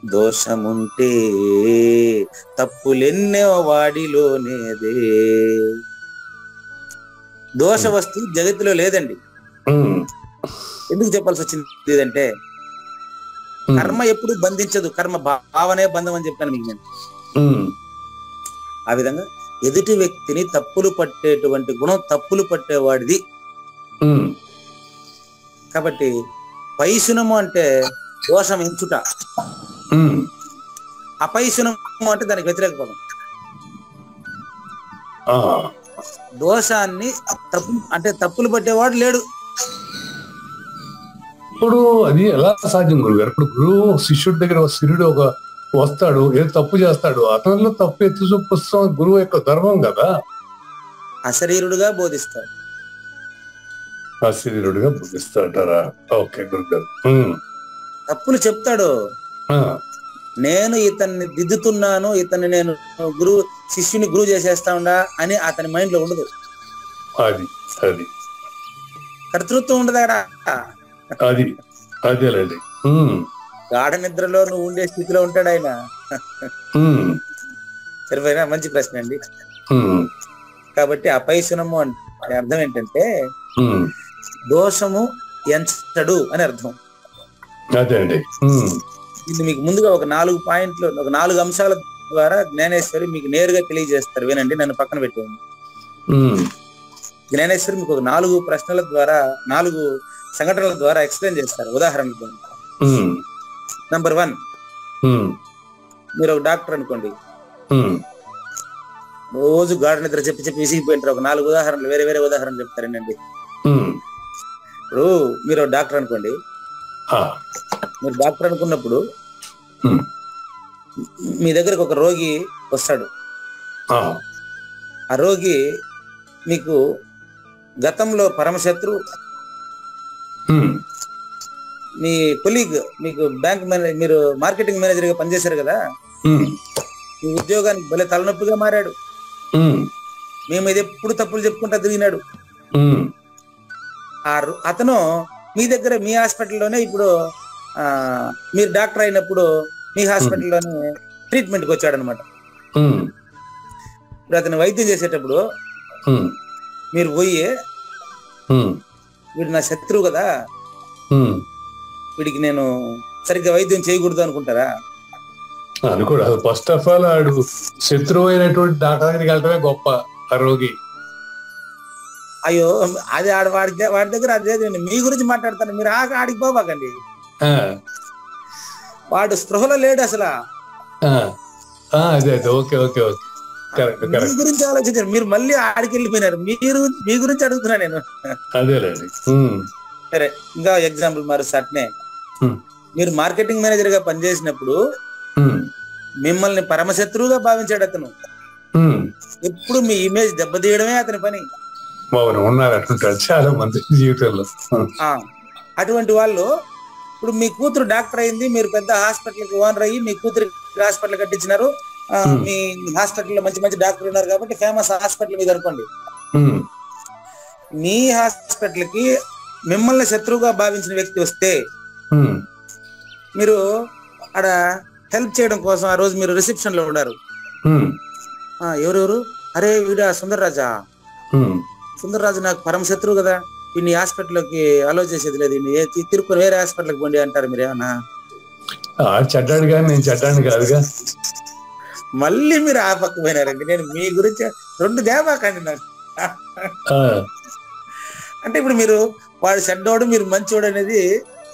దోషముంటే తప్పులెన్నో వాడిలోనేదే. దోష వస్తువు జగతిలో లేదండి. ఎందుకు చెప్పాల్సి వచ్చింది అంటే, కర్మ ఎప్పుడు బంధించదు, కర్మ భావనే బంధం అని చెప్పాను మీకు నేను. ఆ విధంగా ఎదుటి వ్యక్తిని తప్పులు పట్టేటువంటి గుణం తప్పులు పట్టేవాడిది. కాబట్టి పైశునము అంటే దోషం ఎంచుట, అపైశునము అంటే దానికి వ్యతిరేక పదం. దోషాన్ని అంటే తప్పులు పట్టేవాడు లేడు.
ఇప్పుడు అది ఎలా సాధ్యం గురుగారు? ఇప్పుడు గురువు శిష్యుడి దగ్గర శిష్యుడు ఒక వస్తాడు, ఏదో తప్పు చేస్తాడు, అతనిలో తప్పు ఎత్తి చూపిస్తాం గురువు యొక్క ధర్మం కదా.
అశరీరుడుగా బోధిస్తాడు.
అశరీరుడుగా బోధిస్తాడారా? ఓకే గురుగారు.
తప్పులు చెప్తాడు. నేను ఇతన్ని దిద్దుతున్నాను, ఇతన్ని నేను గురువు శిష్యుని గురువు చేసేస్తా ఉండా అని అతని మైండ్ లో ఉండదు.
అది అది
కర్తృత్వం ఉండదు అక్కడ.
అది అదేలేండి.
గాఢ నిద్రలో నువ్వు ఉండే స్థితిలో ఉంటాడు ఆయన. సరిపోయినా మంచి ప్రశ్న అండి. కాబట్టి అపైశునము అంటే అర్థం ఏంటంటే దోషము ఎంచడు అని అర్థం.
అదే అండి.
ఇది మీకు ముందుగా ఒక 4 పాయింట్లు, ఒక 4 అంశాల ద్వారా జ్ఞానేశ్వరి మీకు నేరుగా తెలియజేస్తారు. వినండి, నన్ను పక్కన పెట్టండి. జ్ఞానేశ్వరి మీకు ఒక 4 ప్రశ్నల ద్వారా, 4 సంఘటనల ద్వారా ఎక్స్ప్లెయిన్ చేస్తారు. ఉదాహరణకు నంబర్ 1, మీరు ఒక డాక్టర్ అనుకోండి, రోజు గాఢ నిద్ర చెప్పి చెప్పి విసిగిపోయింటారు. ఒక 4 ఉదాహరణలు, వేరే వేరే ఉదాహరణలు చెప్తారేనండి. ఇప్పుడు మీరు డాక్టర్ అనుకోండి, మీరు డాక్టర్ అనుకున్నప్పుడు మీ దగ్గరకు ఒక రోగి వస్తాడు. ఆ రోగి మీకు గతంలో పరమశత్రు, మీ కొలీగ్, మీకు బ్యాంక్ మేనేజర్, మీరు మార్కెటింగ్ మేనేజర్ గా పనిచేశారు కదా, మీ ఉద్యోగానికి భలే తలనొప్పిగా మారాడు. మేము ఇది ఎప్పుడు తప్పులు చెప్పుకుంటా తిరిగినాడు. అతను మీ దగ్గర, మీ హాస్పిటల్లోనే ఇప్పుడు మీరు డాక్టర్ అయినప్పుడు మీ హాస్పిటల్లోనే ట్రీట్మెంట్కి వచ్చాడు అనమాట. ఇప్పుడు అతను వైద్యం చేసేటప్పుడు మీరు పోయి, వీడు నా శత్రువు కదా, వీడికి నేను సరిగ్గా వైద్యం చేయకూడదు అనుకుంటారా?
అనుకోడు. ఫస్ట్ ఆఫ్ ఆల్ ఆడు శత్రువు అయినటువంటి డాక్టర్ దగ్గరికి వెళ్ళటమే గొప్ప. ఆ రోగి
అయ్యో అది వాడి దగ్గర అదే మీ గురించి మాట్లాడతాను, మీరు ఆడికి పోబాకండి. వాడు స్పృహలో లేడు అసలు.
అదే ఓకే ఓకే ఓకే,
మీ గురించి ఆలోచించారు, మీరు మళ్ళీ ఆడికి వెళ్ళిపోయినారు. మీ గురించి అడుగుతున్నా నేను.
అదేలేండి.
సరే, ఇంకా ఎగ్జాంపుల్ మారుస్తా. అట్నే మీరు మార్కెటింగ్ మేనేజర్ గా పనిచేసినప్పుడు మిమ్మల్ని పరమశత్రువుగా భావించాడు అతను. ఎప్పుడు మీ ఇమేజ్ దెబ్బతీయడమే అతని పని.
ఉన్నారు అంటుంటారు చాలా మంది జీవితంలో.
అటువంటి వాళ్ళు ఇప్పుడు మీ కూతురు డాక్టర్ అయింది, మీరు పెద్ద హాస్పిటల్కి ఓనర్ అయ్యి మీ కూతురు హాస్పిటల్ కట్టించినారు, మీ హాస్పిటల్లో మంచి మంచి డాక్టర్ ఉన్నారు కాబట్టి ఫేమస్ హాస్పిటల్ మీద అనుకోండి. మీ హాస్పిటల్ కి మిమ్మల్ని శత్రువుగా భావించిన వ్యక్తి వస్తే మీరు అక్కడ హెల్ప్ చేయడం కోసం ఆ రోజు మీరు రిసెప్షన్ లో ఉన్నారు. ఎవరెవరు? అరే వీడా సుందర్రాజా, సుందర్రాజు నాకు పరమ శత్రువు కదా, ఇన్ని హాస్పిటల్కి అలో చేసేది లేదు, ఇన్ని తిరుక్కుని వేరే హాస్పిటల్కి పోండి అంటారు. మీరేమన్నా
చెడ్డాడు కానీ నేను చెడ్డాను కాదుగా.
మళ్ళీ మీరు ఆ పక్క పోయినారండి. నేను మీ గురించి రెండు దేవాకండి నాకు. అంటే ఇప్పుడు మీరు వాడు చెడ్డోడు మీరు మంచోడు అనేది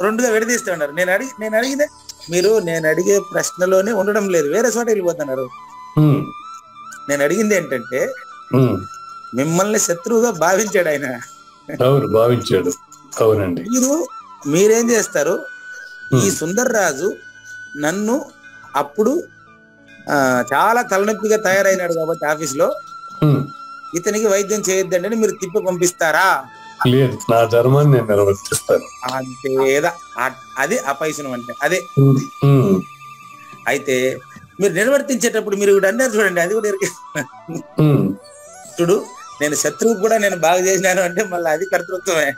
రెండుగా విడదీస్తూ ఉన్నారు. నేను అడిగితే మీరు నేను అడిగే ప్రశ్నలోనే ఉండడం లేదు, వేరే చోట వెళ్ళిపోతున్నారు. నేను అడిగింది ఏంటంటే మిమ్మల్ని శత్రువుగా భావించాడు ఆయన.
అవును భావించాడు. అవునండి.
మీరేం చేస్తారు? ఈ సుందర్రాజు నన్ను అప్పుడు చాలా తలనొప్పిగా తయారైనాడు కాబట్టి ఆఫీస్ లో ఇతనికి వైద్యం చేయొద్దండి అని మీరు తిప్పి పంపిస్తారా?
లేదు, నా ధర్మాన్ని నేను నిర్వర్తిస్తాను.
అంతేదా? అది అపైసనం అంటే అదే. అయితే మీరు నిర్వర్తించేటప్పుడు మీరు కూడా అన్నారు చూడండి, అది కూడా చూడు, నేను శత్రువు కూడా నేను బాగా చేసినాను అంటే మళ్ళీ అది కర్తృత్వమే.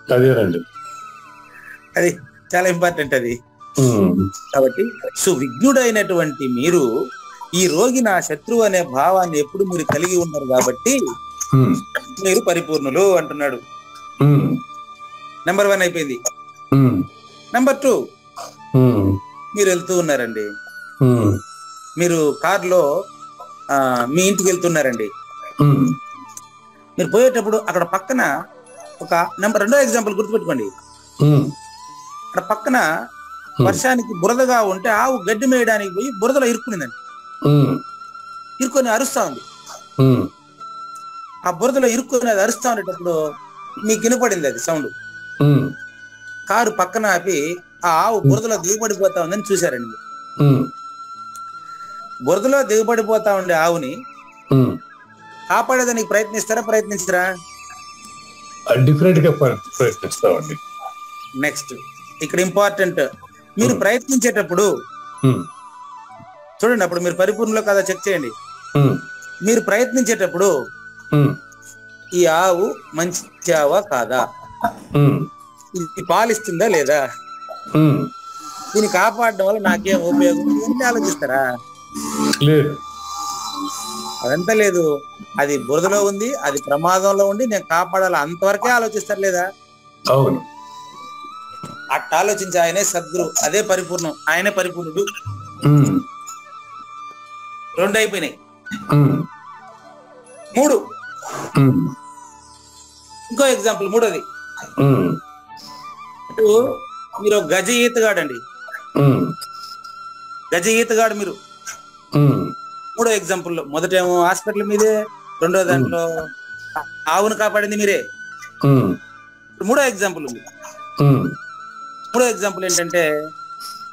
అదేనండి,
అది చాలా ఇంపార్టెంట్ అది. కాబట్టి సువిజ్ఞుడైనటువంటి మీరు ఈ రోగి నా శత్రువు అనే భావాన్ని ఎప్పుడు మీరు కలిగి ఉన్నారు కాబట్టి మీరు పరిపూర్ణులు అంటున్నాడు. నెంబర్ 1 అయిపోయింది. నెంబర్ 2, మీరు వెళ్తూ ఉన్నారండి, మీరు కారులో మీ ఇంటికి వెళ్తున్నారండి. మీరు పోయేటప్పుడు అక్కడ పక్కన ఒక రెండో ఎగ్జాంపుల్ గుర్తుపెట్టుకోండి. అక్కడ పక్కన వర్షానికి బురదగా ఉంటే ఆవు గడ్డి మేయడానికి పోయి బురదలో ఇరుక్కునిందండి. ఇరుక్కొని అరుస్తా ఉంది. ఆ బురదలో ఇరుక్కొని అది అరుస్తా ఉండేటప్పుడు మీకు వినపడింది అది సౌండ్. కారు పక్కన ఆపి ఆ ఆవు బురదలో దిగుబడిపోతా ఉందని చూశారండి. బురదలో దిగుబడిపోతా ఉండే ఆవుని కాపాడేదానికి ప్రయత్నించరా?
డిఫరెంట్ గా ప్రయత్నిస్తామండి.
నెక్స్ట్ ఇక్కడ ఇంపార్టెంట్, మీరు ప్రయత్నించేటప్పుడు చూడండి, అప్పుడు మీరు పరిపూర్ణలో కదా చెక్ చేయండి. మీరు ప్రయత్నించేటప్పుడు ఈ ఆవు మంచి ఆవా కాదా, ఇది పాలిస్తుందా లేదా, దీన్ని కాపాడడం వల్ల నాకేం ఉపయోగం ఇవన్నీ ఆలోచిస్తారా?
లేదు,
అదంతా లేదు. అది బురదలో ఉంది, అది ప్రమాదంలో ఉండి నేను కాపాడాలి అంతవరకే ఆలోచిస్తారు లేదా?
అవును.
అట్ట ఆలోచించి ఆయనే సద్గురు, అదే పరిపూర్ణం, ఆయనే పరిపూర్ణుడు. 2 అయిపోయినాయి. 3 ఇంకో ఎగ్జాంపుల్, 3వది. మీరు గజ ఈతగాడండి, గజ ఈతగాడు మీరు. 3వ ఎగ్జాంపుల్, మొదటేమో హాస్పిటల్ మీదే, రెండో దాంట్లో ఆవును కాపాడింది మీరే. 3వ ఎగ్జాంపుల్ ఉంది. 3వ ఎగ్జాంపుల్ ఏంటంటే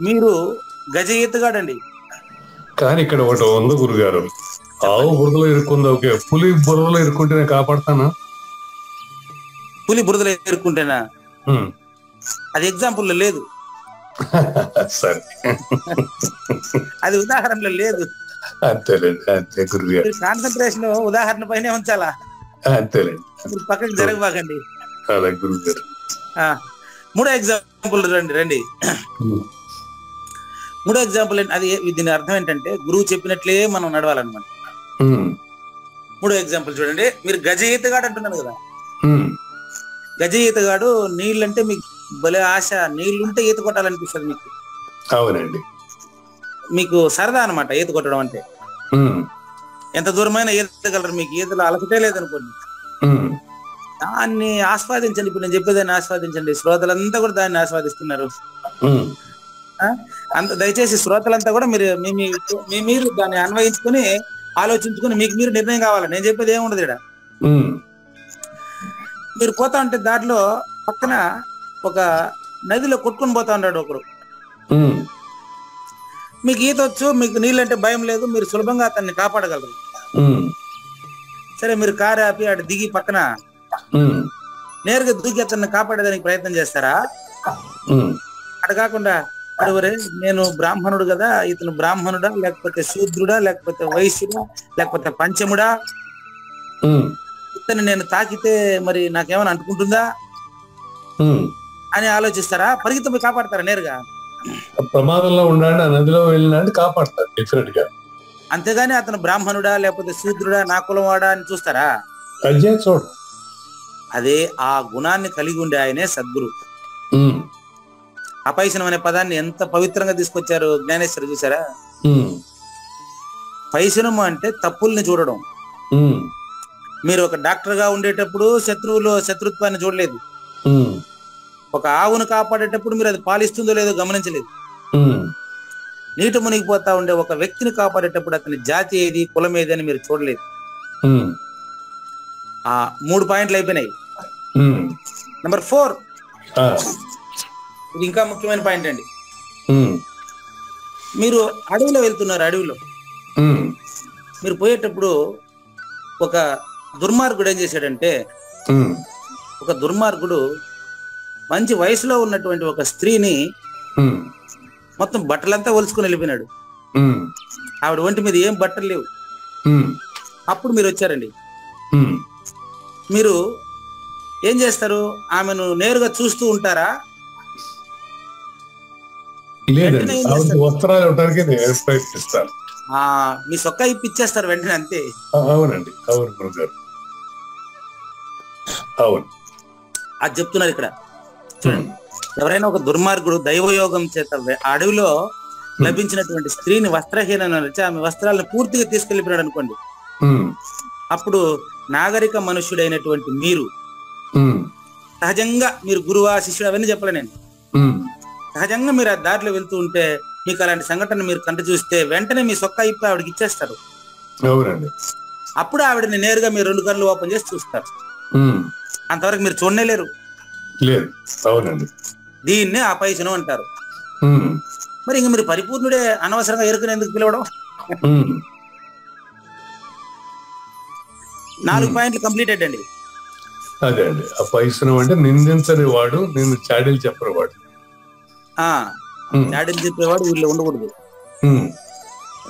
మీరు గజ ఈతగాడండి.
కానీ ఇక్కడ ఒకటి ఉంది గురుగారు, ఆవు బురదలో ఇరుక్కుంది, ఓకే, పులి బురదలో ఇరుక్కుంటే నేను కాపాడుతానా?
పులి బురదలో ఇరుక్కుంటేనా? అది ఎగ్జాంపుల్లో లేదు.
సరే,
అది ఉదాహరణలో లేదు.
అంతేలేండి, అంతే గురుగారు.
కాన్సన్ట్రేషన్ ఉదాహరణ పైనే ఉంచాలా,
అంతేలేండి,
పక్కకి జరగబాకండి.
అలా గురుగారు.
3వ ఎగ్జాంపుల్ రండి. 3వ ఎగ్జాంపుల్ అది దీని అర్థం ఏంటంటే గురువు చెప్పినట్లే మనం నడవాలన్నమాట. 3వ ఎగ్జాంపుల్ చూడండి, మీరు గజ ఈతగాడు అంటున్నాను కదా. గజ ఈతగాడు నీళ్ళంటే మీకు భలే ఆశ, నీళ్లుంటే ఈత కొట్టాలనిపిస్తుంది మీకు.
అవునండి,
మీకు సరదా అనమాట ఈత కొట్టడం అంటే. ఎంత దూరమైనా ఈతగలరు, మీకు ఈతలో అలసటే లేదనుకోండి. దాన్ని ఆస్వాదించండి. ఇప్పుడు నేను చెప్పేదాన్ని ఆస్వాదించండి. శ్రోతలంతా కూడా దాన్ని ఆస్వాదిస్తున్నారు. అంత దయచేసి శ్రోతలంతా కూడా మీరు దాన్ని అన్వయించుకొని ఆలోచించుకొని మీకు మీరు నిర్ణయం కావాలి. నేను చెప్పేది ఏముండదు ఇక్కడ. మీరు పోతా ఉంటే దాంట్లో పక్కన ఒక నదిలో కొట్టుకొని పోతా ఉన్నాడు ఒకడు. మీకు ఈత వచ్చు, మీకు నీళ్ళంటే భయం లేదు, మీరు సులభంగా అతన్ని కాపాడగలరు. సరే, మీరు కారు ఆపి అటు దిగి పక్కన నేరుగా దూకి అతన్ని కాపాడేదానికి ప్రయత్నం చేస్తారా? అటు కాకుండా అడుగురే, నేను బ్రాహ్మణుడు కదా, ఇతను బ్రాహ్మణుడా, లేకపోతే శూద్రుడా, లేకపోతే వైశ్యుడా, లేకపోతే పంచముడా, ఇతను నేను తాకితే మరి నాకేమైనా అంటుకుంటుందా అని ఆలోచిస్తారా? పరిగెత్తి కాపాడతారా నేరుగా?
ప్రమాదంలో ఉండండి, ఆ నదిలో వెళ్ళినాడు కాపాడతారు డెఫినెట్ గా.
అంతేగాని అతను బ్రాహ్మణుడా లేకపోతే శూద్రుడా, నా కులం వాడా అని చూస్తారా?
చూడు,
అదే ఆ గుణాన్ని కలిగి ఉండే ఆయనే సద్గురు. అపైశనం అనే పదాన్ని ఎంత పవిత్రంగా తీసుకొచ్చారు జ్ఞానేశ్వరు, చూసారా? పైశనము అంటే తప్పుల్ని చూడడం. మీరు ఒక డాక్టర్ గా ఉండేటప్పుడు శత్రుత్వాన్ని చూడలేదు. ఒక ఆవును కాపాడేటప్పుడు మీరు అది పాలిస్తుందో లేదో గమనించలేదు. నీటి మునిగిపోతా ఉండే ఒక వ్యక్తిని కాపాడేటప్పుడు అతని జాతి ఏది, కులం ఏది అని మీరు చూడలేదు. ఆ 3 పాయింట్లు అయిపోయినాయి. నెంబర్ 4, ఇది ఇంకా ముఖ్యమైన పాయింట్ అండి. మీరు అడవిలో వెళ్తున్నారు. అడవిలో మీరు పోయేటప్పుడు ఒక దుర్మార్గుడు ఏం చేశాడంటే, ఒక దుర్మార్గుడు మంచి వయసులో ఉన్నటువంటి ఒక స్త్రీని మొత్తం బట్టలంతా ఒలుచుకుని వెళ్ళిపోయినాడు. ఆవిడ ఒంటి మీద ఏం బట్టలు లేవు. అప్పుడు మీరు వచ్చారండి. మీరు ఏం చేస్తారు? ఆమెను నేరుగా చూస్తూ ఉంటారా?
వస్త్రాలు ఇవ్వడానికి ప్రయత్నిస్తారు.
మీ సొక్కా ఇప్పిచ్చేస్తారు వెంటనే, అంతే.
అవునండి, అవును గురుగారు, అవును.
అది చెప్తున్నారు ఇక్కడ. చూడండి, ఎవరైనా ఒక దుర్మార్గుడు దైవయోగం చేత అడవిలో లభించినటువంటి స్త్రీని వస్త్రహీన ఆమె వస్త్రాలను పూర్తిగా తీసుకెళ్లిపోయాడు అనుకోండి, అప్పుడు నాగరిక మనుష్యుడైనటువంటి మీరు సహజంగా, మీరు గురువా శిష్యుడు అవన్నీ చెప్పలే నేను, సహజంగా మీరు ఆ దారిలో వెళ్తూ ఉంటే మీకు అలాంటి సంఘటన మీరు కంట చూస్తే వెంటనే మీ సొక్కా ఇప్పి ఆవిడకి ఇచ్చేస్తారు. అప్పుడు ఆవిడని నేరుగా మీరు 2 కళ్ళు ఓపెన్ చేసి చూస్తారు. అంతవరకు మీరు చూడలేరు. దీన్నే అపైశనం అంటారు. మరి ఇంక మీరు పరిపూర్ణుడే, అనవసరంగా ఎరుకని ఎందుకు పిలవడం? 4 పాయింట్లు కంప్లీటెడ్ అండి.
అదే అండి, అపైశనం అంటే నిందించని వాడు, నిన్ను చాడీలు చెప్పరు వాడు.
చాడీలు చెప్పేవాడు వీళ్ళు ఉండకూడదు.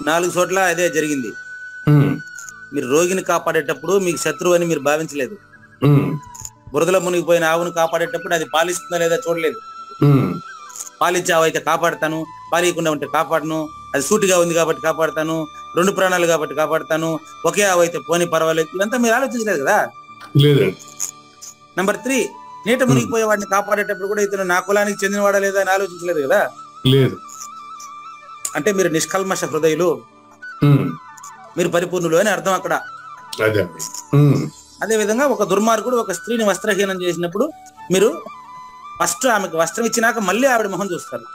4 చోట్ల అదే జరిగింది. మీరు రోగిని కాపాడేటప్పుడు మీకు శత్రువు అని మీరు భావించలేదు. బురదలో మునిగిపోయిన ఆవును కాపాడేటప్పుడు అది పాలిస్తుందా లేదా చూడలేదు. పాలిచ్చే ఆవు అయితే కాపాడతాను, పాలియకుండా ఉంటే కాపాడను, అది సూటిగా ఉంది కాబట్టి కాపాడతాను, 2 ప్రాణాలు కాబట్టి కాపాడతాను, ఒకే ఆవు అయితే పోనీ పర్వాలేదు, ఇదంతా మీరు ఆలోచించలేదు కదా. నెంబర్ 3, నీట మునిగిపోయే వాడిని కాపాడేటప్పుడు కూడా ఇతను నా కులానికి చెందినవాడా లేదా అని ఆలోచించలేదు కదా. అంటే మీరు నిష్కల్మష హృదయులు, మీరు పరిపూర్ణులు అని అర్థం అక్కడ. అదే విధంగా ఒక దుర్మార్గుడు ఒక స్త్రీని వస్త్రహీనం చేసినప్పుడు మీరు ఫస్ట్ ఆమెకు వస్త్రం ఇచ్చినాక మళ్ళీ ఆవిడ మొహం చూస్తారు.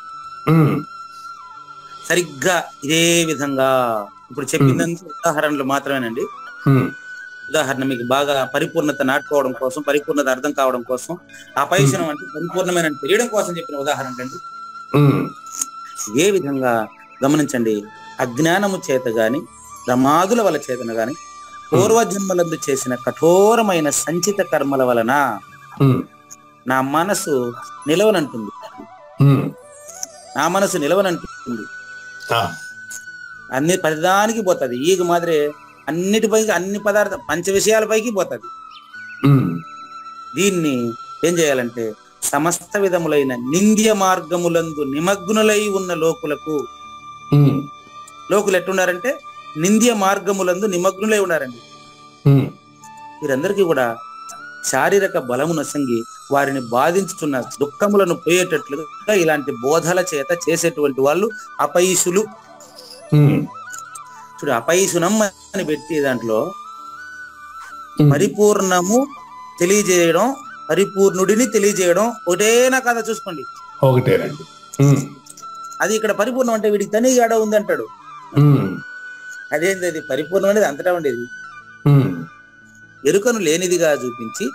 సరిగ్గా ఇదే విధంగా ఇప్పుడు చెప్పిందంత ఉదాహరణలు మాత్రమేనండి. ఉదాహరణ మీకు బాగా పరిపూర్ణత నాటుకోవడం కోసం, పరిపూర్ణత అర్థం కావడం కోసం, అపైశనం అంటే పరిపూర్ణమైన తెలియడం కోసం చెప్పిన ఉదాహరణ అండి. ఏ విధంగా గమనించండి, అజ్ఞానము చేత గాని, ప్రమాదుల వల్ల చేతన గాని, పూర్వజన్మలందు చేసిన కఠోరమైన సంచిత కర్మల వలన నా మనసు నిలవనంటుంది. అన్ని ప్రతిదానికి పోతుంది. ఈగ మాదిరి అన్నిటిపైకి, అన్ని పదార్థ పంచ విషయాలపైకి పోతుంది. దీన్ని ఏం చేయాలంటే సమస్త విధములైన నింద్య మార్గములందు నిమగ్నులై ఉన్న లోకులకు, లోకులు ఎట్టున్నారంటే నింద్య మార్గములందు నిమగ్నులై ఉన్నారండి. వీరందరికీ కూడా శారీరక బలము నసంగి వారిని బాధించుతున్న దుఃఖములను పోయేటట్లుగా ఇలాంటి బోధల చేత చేసేటువంటి వాళ్ళు అపైసులు. చూడు, అపైసునం అని పెట్టి దాంట్లో పరిపూర్ణము తెలియజేయడం, పరిపూర్ణుడిని తెలియజేయడం ఒకటేనా కదా చూసుకోండి.
ఒకటేనండి.
అది ఇక్కడ పరిపూర్ణం అంటే వీడికి తనిగాడ ఉంది అంటాడు. అదేంటి, అది పరిపూర్ణం అనేది అంతటా ఉండేది. ఎరుకను లేనిదిగా చూపించి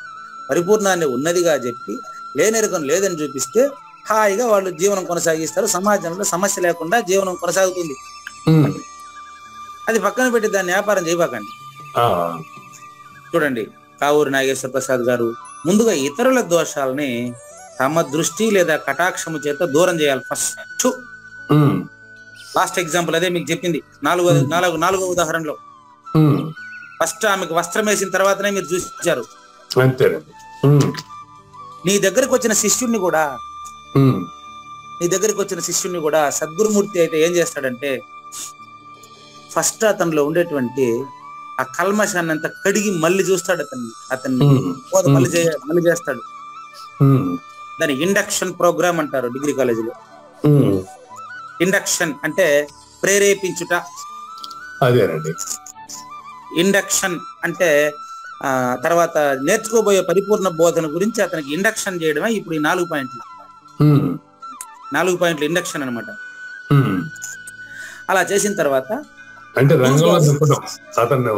పరిపూర్ణాన్ని ఉన్నదిగా చెప్పి లేనెరుకను లేదని చూపిస్తే హాయిగా వాళ్ళు జీవనం కొనసాగిస్తారు, సమాజంలో సమస్య లేకుండా జీవనం కొనసాగుతుంది. అది పక్కన పెట్టి దాన్ని వ్యాపారం చేయబాకండి. చూడండి, కావూరి నాగేశ్వర ప్రసాద్ గారు ముందుగా ఇతరుల దోషాలని తమ దృష్టి లేదా కటాక్షము చేత దూరం చేయాలి ఫస్ట్. లాస్ట్ ఎగ్జాంపుల్ అదే మీకు చెప్పింది నాలుగో ఉదాహరణలో. ఫస్ట్ ఆమెకు వస్త్రం వేసిన తర్వాతనే మీరు చూసారు. నీ దగ్గరకు వచ్చిన శిష్యుణ్ణి కూడా సద్గురుమూర్తి అయితే ఏం చేస్తాడంటే ఫస్ట్ అతనిలో ఉండేటువంటి ఆ కల్మషాన్ని అంతా కడిగి మళ్ళీ చూస్తాడు, అతన్ని మళ్ళీ చేస్తాడు. దాని ఇండక్షన్ ప్రోగ్రామ్ అంటారు డిగ్రీ కాలేజీలో. ఇండక్షన్ అంటే ప్రేరేపించుట, ఇండక్షన్ అంటే తర్వాత నేర్చుకోబోయే పరిపూర్ణ బోధన గురించి అతనికి ఇండక్షన్ చేయడమే ఇప్పుడు ఈ 4 పాయింట్లు. 4 పాయింట్లు ఇండక్షన్ అనమాట. అలా చేసిన తర్వాత
అంటే రంగంలో దింపడం, అతను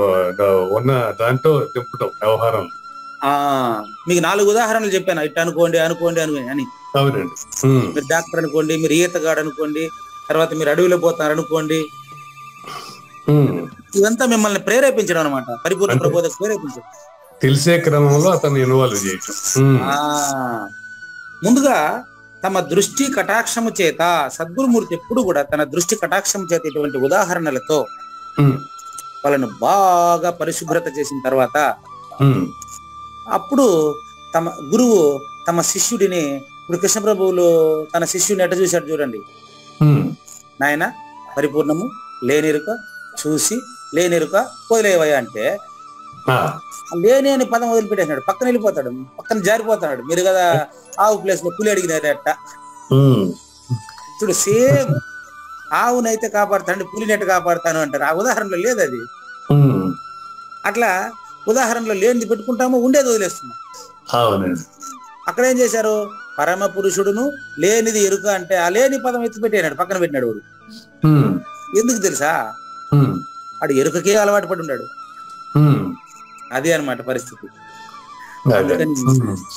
ఉన్న దాంట్లో దింపడం వ్యవహారం.
మీకు 4 ఉదాహరణలు చెప్పాను, ఇట్లా అనుకోండి అని.
అవునండి.
మీరు డాక్టర్ అనుకోండి, మీరు ఈతగాడు అనుకోండి, తర్వాత మీరు అడవిలో పోతారు అనుకోండి. ఇదంతా మిమ్మల్ని ప్రేరేపించడం అనమాట, పరిపూర్ణ ప్రబోధకు ప్రేరేపించడం.
తెలిసే క్రమంలో అతను ఇన్వాల్వ్ చేయటం.
ముందుగా తమ దృష్టి కటాక్షము చేత, సద్గురుమూర్తి ఎప్పుడు కూడా తన దృష్టి కటాక్షము చేత ఇటువంటి ఉదాహరణలతో వాళ్ళను బాగా పరిశుభ్రత చేసిన తర్వాత అప్పుడు తమ గురువు తమ శిష్యుడిని, ఇప్పుడు కృష్ణప్రభువులు తన శిష్యుడిని ఎట్ట చూశాడు చూడండి. నాయన పరిపూర్ణము లేనిరుక చూసి లేనిరుక పోలేవయ్యా అంటే లేని అని పదం వదిలిపెట్టేసినాడు, పక్కన వెళ్ళిపోతాడు, పక్కన జారిపోతాడు. మీరు కదా ఆవు ప్లేస్ లో పులి అడిగినారు అట్ట. చూడు, సేమ్ ఆవునైతే కాపాడుతాడు, పులినెట్ట కాపాడుతాను అంటారు. ఆ ఉదాహరణలో లేదు అది. అట్లా ఉదాహరణలో లేనిది పెట్టుకుంటాము, ఉండేది వదిలేస్తున్నాం. అక్కడ ఏం చేశారు, పరమ పురుషుడును లేనిది ఎరుక అంటే ఆ లేని పదం ఎత్తి పెట్టాడు, పక్కన పెట్టినాడు వాడు. ఎందుకు తెలుసా, వాడు ఎరుకకే అలవాటు పడి ఉన్నాడు. అదే అనమాట పరిస్థితి.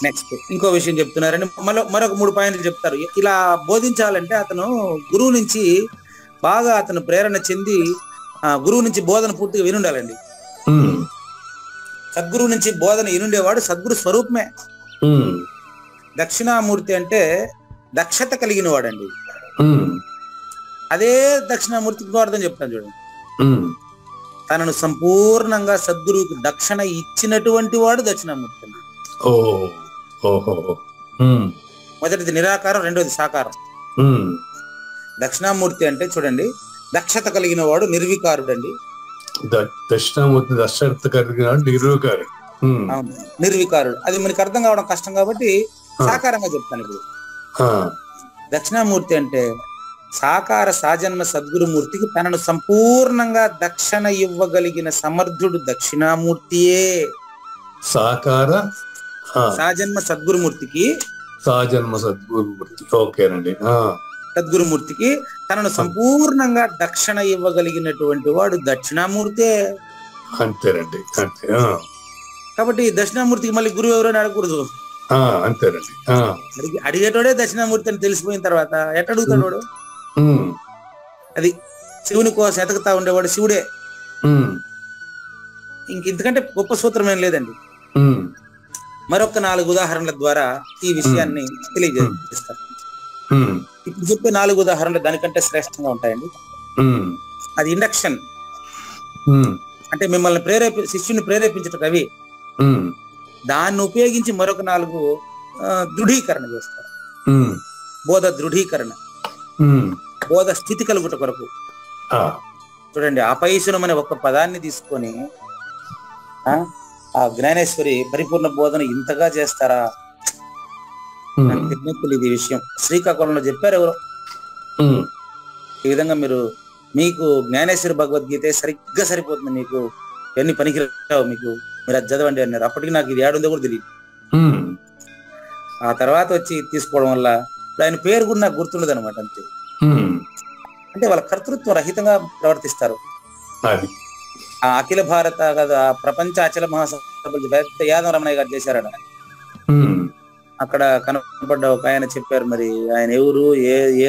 నెక్స్ట్ ఇంకో విషయం చెప్తున్నారని మరొక 3 పాయింట్లు చెప్తారు. ఇలా బోధించాలంటే అతను గురువు నుంచి బాగా ప్రేరణ చెంది గురువు నుంచి బోధన పూర్తిగా వినుండాలండి. సద్గురువు నుంచి బోధన వినుండేవాడు సద్గురు స్వరూపమే. దక్షిణామూర్తి అంటే దక్షత కలిగిన వాడండి. అదే దక్షిణామూర్తి ఇంకో అర్థం చెప్తాను చూడండి. తనను సంపూర్ణంగా సద్గురువుకి దక్షిణ ఇచ్చినటువంటి వాడు దక్షిణామూర్తి. మొదటిది నిరాకారం, రెండోది సాకారం. దక్షిణామూర్తి అంటే చూడండి, దక్షత కలిగిన వాడు నిర్వికారుడు అండి.
దక్షిణామూర్తి దక్షత కలిగిన నిర్వికారుడు.
నిర్వికారుడు అది మనకి అర్థం కావడం కష్టం కాబట్టి సాకారంగా చెప్తాను ఇప్పుడు. దక్షిణామూర్తి అంటే సాకార సాజన్మ సద్గురుమూర్తికి తనను సంపూర్ణంగా దక్షిణ ఇవ్వగలిగిన సమర్థుడు దక్షిణామూర్తియే.
సాకార
సాజన్మ సద్గురుమూర్తికి,
ఓకేనండి,
సద్గురుమూర్తికి తనను సంపూర్ణంగా దక్షిణ ఇవ్వగలిగినటువంటి వాడు దక్షిణామూర్తే.
అంతేనండి, అంతే.
కాబట్టి దక్షిణామూర్తికి మళ్ళీ గురువు ఎవరైనా అడగకూడదు.
అంతేనండి.
అడిగేటోడే దక్షిణామూర్తి అని తెలిసిపోయిన తర్వాత ఎట్ట అడుగుతాడు వాడు? అది శివుని కోసం ఎతకుతా ఉండేవాడు శివుడే. ఇంతకంటే గొప్ప సూత్రం ఏం లేదండి. మరొక 4 ఉదాహరణల ద్వారా ఈ విషయాన్ని తెలియజేస్తారు. ఇప్పుడు చెప్పే 4 ఉదాహరణలు దానికంటే శ్రేష్టంగా ఉంటాయండి. అది ఇండక్షన్ అంటే మిమ్మల్ని శిష్యుని ప్రేరేపించటం అవి. దాన్ని ఉపయోగించి మరొక 4 దృఢీకరణ చేస్తారు. బోధ దృఢీకరణ, బోధ స్థితి కలుగుట కొరకు. చూడండి, అపైశునం అనే ఒక పదాన్ని తీసుకొని ఆ జ్ఞానేశ్వరి పరిపూర్ణ బోధన ఇంతగా చేస్తారా? తెలియదు ఈ విషయం. శ్రీకాకుళంలో చెప్పారు ఎవరో, ఈ విధంగా మీకు జ్ఞానేశ్వరి భగవద్గీత సరిగ్గా సరిపోతుంది, మీకు ఎన్ని పనికిరావు, మీకు మీరు అది చదవండి అన్నారు. అప్పటికి నాకు ఇది ఏడుందో కూడా తెలియదు. ఆ తర్వాత వచ్చి తీసుకోవడం వల్ల ఆయన పేరు కూడా నాకు గుర్తుండదు అనమాట. అంతే. అంటే వాళ్ళ కర్తృత్వ రహితంగా ప్రవర్తిస్తారు. ఆ అఖిల భారత ప్రపంచ అచల మహాసభలు యాదవ రమణయ్య గారు చేశారట. అక్కడ కనపడ్డ ఒక ఆయన చెప్పారు, మరి ఆయన ఎవరు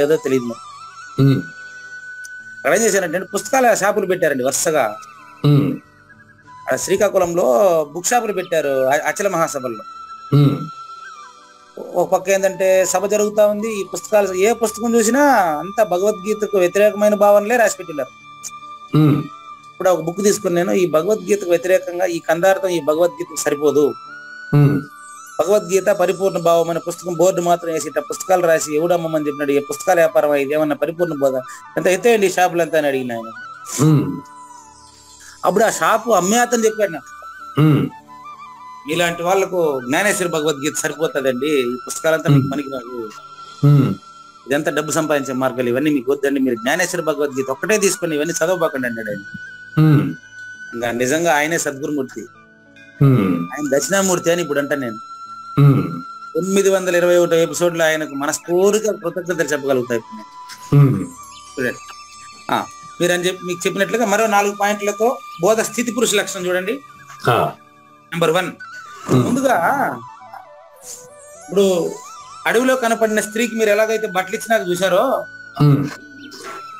ఏదో తెలియదు. మరి అక్కడ ఏం చేశారంటే పుస్తకాల షాపులు పెట్టారండి వరుసగా. శ్రీకాకుళంలో బుక్ షాపులు పెట్టారు అచల మహాసభల్లో. ఒక పక్క ఏంటంటే సభ జరుగుతా ఉంది, ఈ పుస్తకాలు ఏ పుస్తకం చూసినా అంత భగవద్గీతకు వ్యతిరేకమైన భావనలే రాసి పెట్టినారు. ఇప్పుడు ఒక బుక్ తీసుకుని నేను ఈ భగవద్గీతకు వ్యతిరేకంగా ఈ కందార్థం ఈ భగవద్గీతకు సరిపోదు, భగవద్గీత పరిపూర్ణ భావం అనే పుస్తకం బోర్డు మాత్రం వేసి పుస్తకాలు రాసి ఎవడమ్మని చెప్పినాడు, ఏ పుస్తకాల వ్యాపారం ఇది ఏమన్నా పరిపూర్ణ బోధ ఎంత ఎత్తేయండి ఈ షాపులు అంతా అని అడిగిన ఆయన. అప్పుడు ఆ షాపు అమ్మే అతను చెప్పాడు నాకు, మీలాంటి వాళ్ళకు జ్ఞానేశ్వరి భగవద్గీత సరిపోతుందండి, ఈ పుస్తకాలంతా మీకు పనికిరాదు, ఇదంతా డబ్బు సంపాదించే మార్గాలు, ఇవన్నీ మీకు వద్దండి, మీరు జ్ఞానేశ్వరి భగవద్గీత ఒక్కటే తీసుకుని ఇవన్నీ చదవబాకండి అన్నాడు ఆయన. ఇంకా నిజంగా ఆయనే సద్గురుమూర్తి, ఆయన దక్షిణామూర్తి అని ఇప్పుడు అంటా నేను. 921 ఎపిసోడ్లో ఆయనకు మనస్ఫూర్తిగా కృతజ్ఞతలు చెప్పగలుగుతాయి. మీరు అని చెప్పి మీకు చెప్పినట్లుగా మరో 4 పాయింట్లతో బోధ స్థితి పురుష లక్షణం చూడండి. నెంబర్ 1, ముందుగా ఇప్పుడు అడవిలో కనపడిన స్త్రీకి మీరు ఎలాగైతే బట్టలు ఇచ్చినాక చూసారో,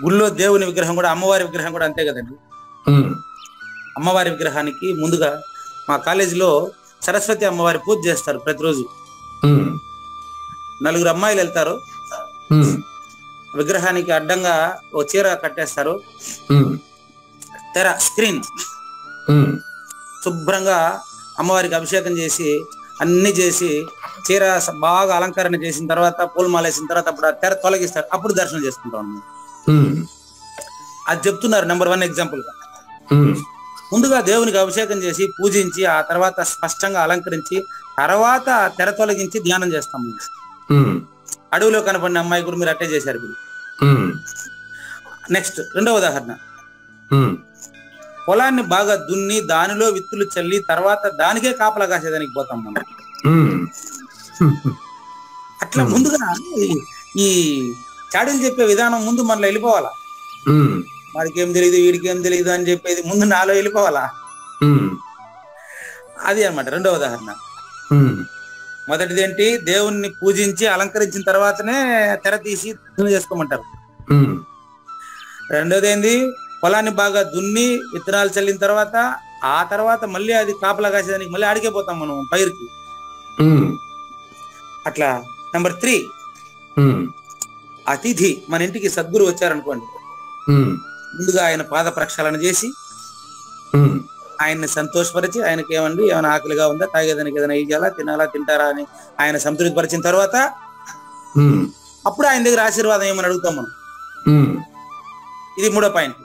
గుళ్ళో దేవుని విగ్రహం కూడా అమ్మవారి విగ్రహం కూడా అంతే కదండి. అమ్మవారి విగ్రహానికి ముందుగా మా కాలేజీలో సరస్వతి అమ్మవారి పూజ చేస్తారు ప్రతిరోజు. 4 అమ్మాయిలు వెళ్తారు, విగ్రహానికి అడ్డంగా ఓ చీర కట్టేస్తారు, తెర స్క్రీన్ శుభ్రంగా అమ్మవారికి అభిషేకం చేసి అన్ని చేసి చీర బాగా అలంకరణ చేసిన తర్వాత పూలమాల వేసిన తర్వాత అప్పుడు ఆ తెర తొలగిస్తారు, అప్పుడు దర్శనం చేసుకుంటాం. అది చెప్తున్నారు నెంబర్ 1 ఎగ్జాంపుల్ గా. ముందుగా దేవునికి అభిషేకం చేసి పూజించి ఆ తర్వాత స్పష్టంగా అలంకరించి తర్వాత తెర తొలగించి ధ్యానం చేస్తాం. అడవిలో కనపడిన అమ్మాయి కూడా మీరు అట్టే చేశారు. నెక్స్ట్ 2వ ఉదాహరణ, పొలాన్ని బాగా దున్ని దానిలో విత్తులు చల్లి తర్వాత దానికే కాపలా కాసేదానికి పోతాం మనం. అట్లా ముందుగా ఈ చాడీలు చెప్పే విధానం ముందు మనలో వెళ్ళిపోవాలా. వాడికి ఏం తెలియదు వీడికి ఏం తెలియదు అని చెప్పేది ముందు నాలో వెళ్ళిపోవాలా. అది అన్నమాట 2వ ఉదాహరణ. మొదటిది ఏంటి, దేవుణ్ణి పూజించి అలంకరించిన తర్వాతనే తెర తీసి చేసుకోమంటారు. 2వది ఏంది, పొలాన్ని బాగా దున్ని విత్తనాలు చల్లిన తర్వాత ఆ తర్వాత మళ్ళీ అది కాపలా కాసేదానికి మళ్ళీ ఆడికే పోతాం మనం పైరుకి. అట్లా నెంబర్ 3, అతిథి మన ఇంటికి సద్గురు వచ్చారనుకోండి, ముందుగా ఆయన పాద ప్రక్షాళన చేసి ఆయన్ని సంతోషపరిచి ఆయనకి ఏమైనా ఆకలిగా ఉందా, తాగేదానికి ఏదైనా ఇయ్యాలా, తినాలా, తింటారా అని ఆయన సంతృప్తి పరిచిన తర్వాత అప్పుడు ఆయన దగ్గర ఆశీర్వాదం ఏమని అడుగుతాం మనం. ఇది 3వ పాయింట్.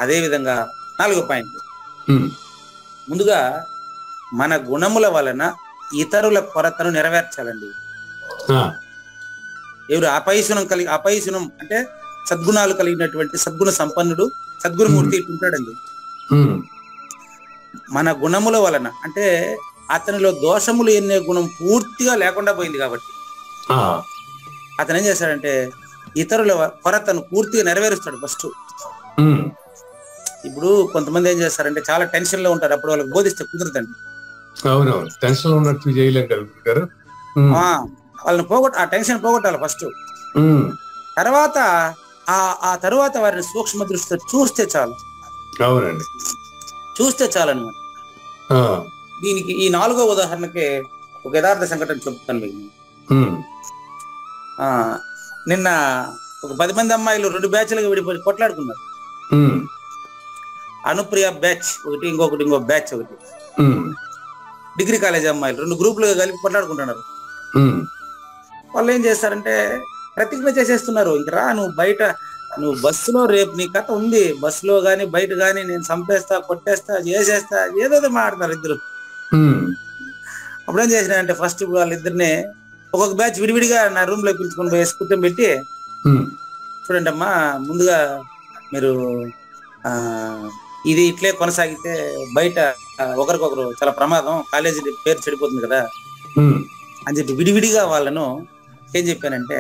అదే విధంగా 4వ పాయింట్, ముందుగా మన గుణముల వలన ఇతరుల కొరతను నెరవేర్చాలండి. ఎవరు అపైశునం అంటే సద్గుణాలు కలిగినటువంటి సద్గుణ సంపన్నుడు సద్గురుమూర్తి ఉంటాడండి. మన గుణముల వలన అంటే అతనిలో దోషములు ఎన్నే గుణం పూర్తిగా లేకుండా పోయింది కాబట్టి అతను ఏం చేస్తాడంటే ఇతరుల కొరతను పూర్తిగా నెరవేరుస్తాడు ఫస్ట్. ఇప్పుడు కొంతమంది ఏం చేస్తారంటే చాలా టెన్షన్ లో ఉంటారు, అప్పుడు వాళ్ళకి బోధిస్తే కుదరదండి. వాళ్ళని ఆ టెన్షన్ పోగొట్టాలి ఫస్ట్. తర్వాత ఆ తర్వాత వారిని సూక్ష్మ దృష్టితో చూస్తే చాలు.
అవునండి,
చూస్తే చాలు అనమాట. దీనికి ఈ 4వ ఉదాహరణకి ఒక యథార్థ సంఘటన చెప్తాను మీకు. నిన్న ఒక 10 మంది అమ్మాయిలు 2 బ్యాచ్లుగా విడిపోయి కొట్లాడుకున్నారు. అనుప్రియ బ్యాచ్ ఒకటి, ఇంకో బ్యాచ్ ఒకటి. డిగ్రీ కాలేజ్ అమ్మాయిలు 2 గ్రూపులుగా కలిపి కొట్లాడుకుంటున్నారు. వాళ్ళు ఏం చేస్తారంటే ప్రతిజ్ఞ చేసేస్తున్నారు, ఇంకరా నువ్వు బస్సులో రేపు నీ కథ ఉంది, బస్సులో గాని బయట గాని నేను చంపేస్తా, కొట్టేస్తా, చేసేస్తా, ఏదో మాట్లాడతారు ఇద్దరు. అప్పుడేం చేసినారంటే ఫస్ట్ వాళ్ళిద్దరిని ఒక్కొక్క బ్యాచ్ విడివిడిగా నా రూమ్ లో పిలుచుకొని పోయి కూర్చోబెట్టి, చూడండి అమ్మా, ముందుగా మీరు ఇది ఇట్లే కొనసాగితే బయట ఒకరికొకరు చాలా ప్రమాదం, కాలేజీ పేరు చెడిపోతుంది కదా అని చెప్పి విడివిడిగా వాళ్ళను ఏం చెప్పానంటే,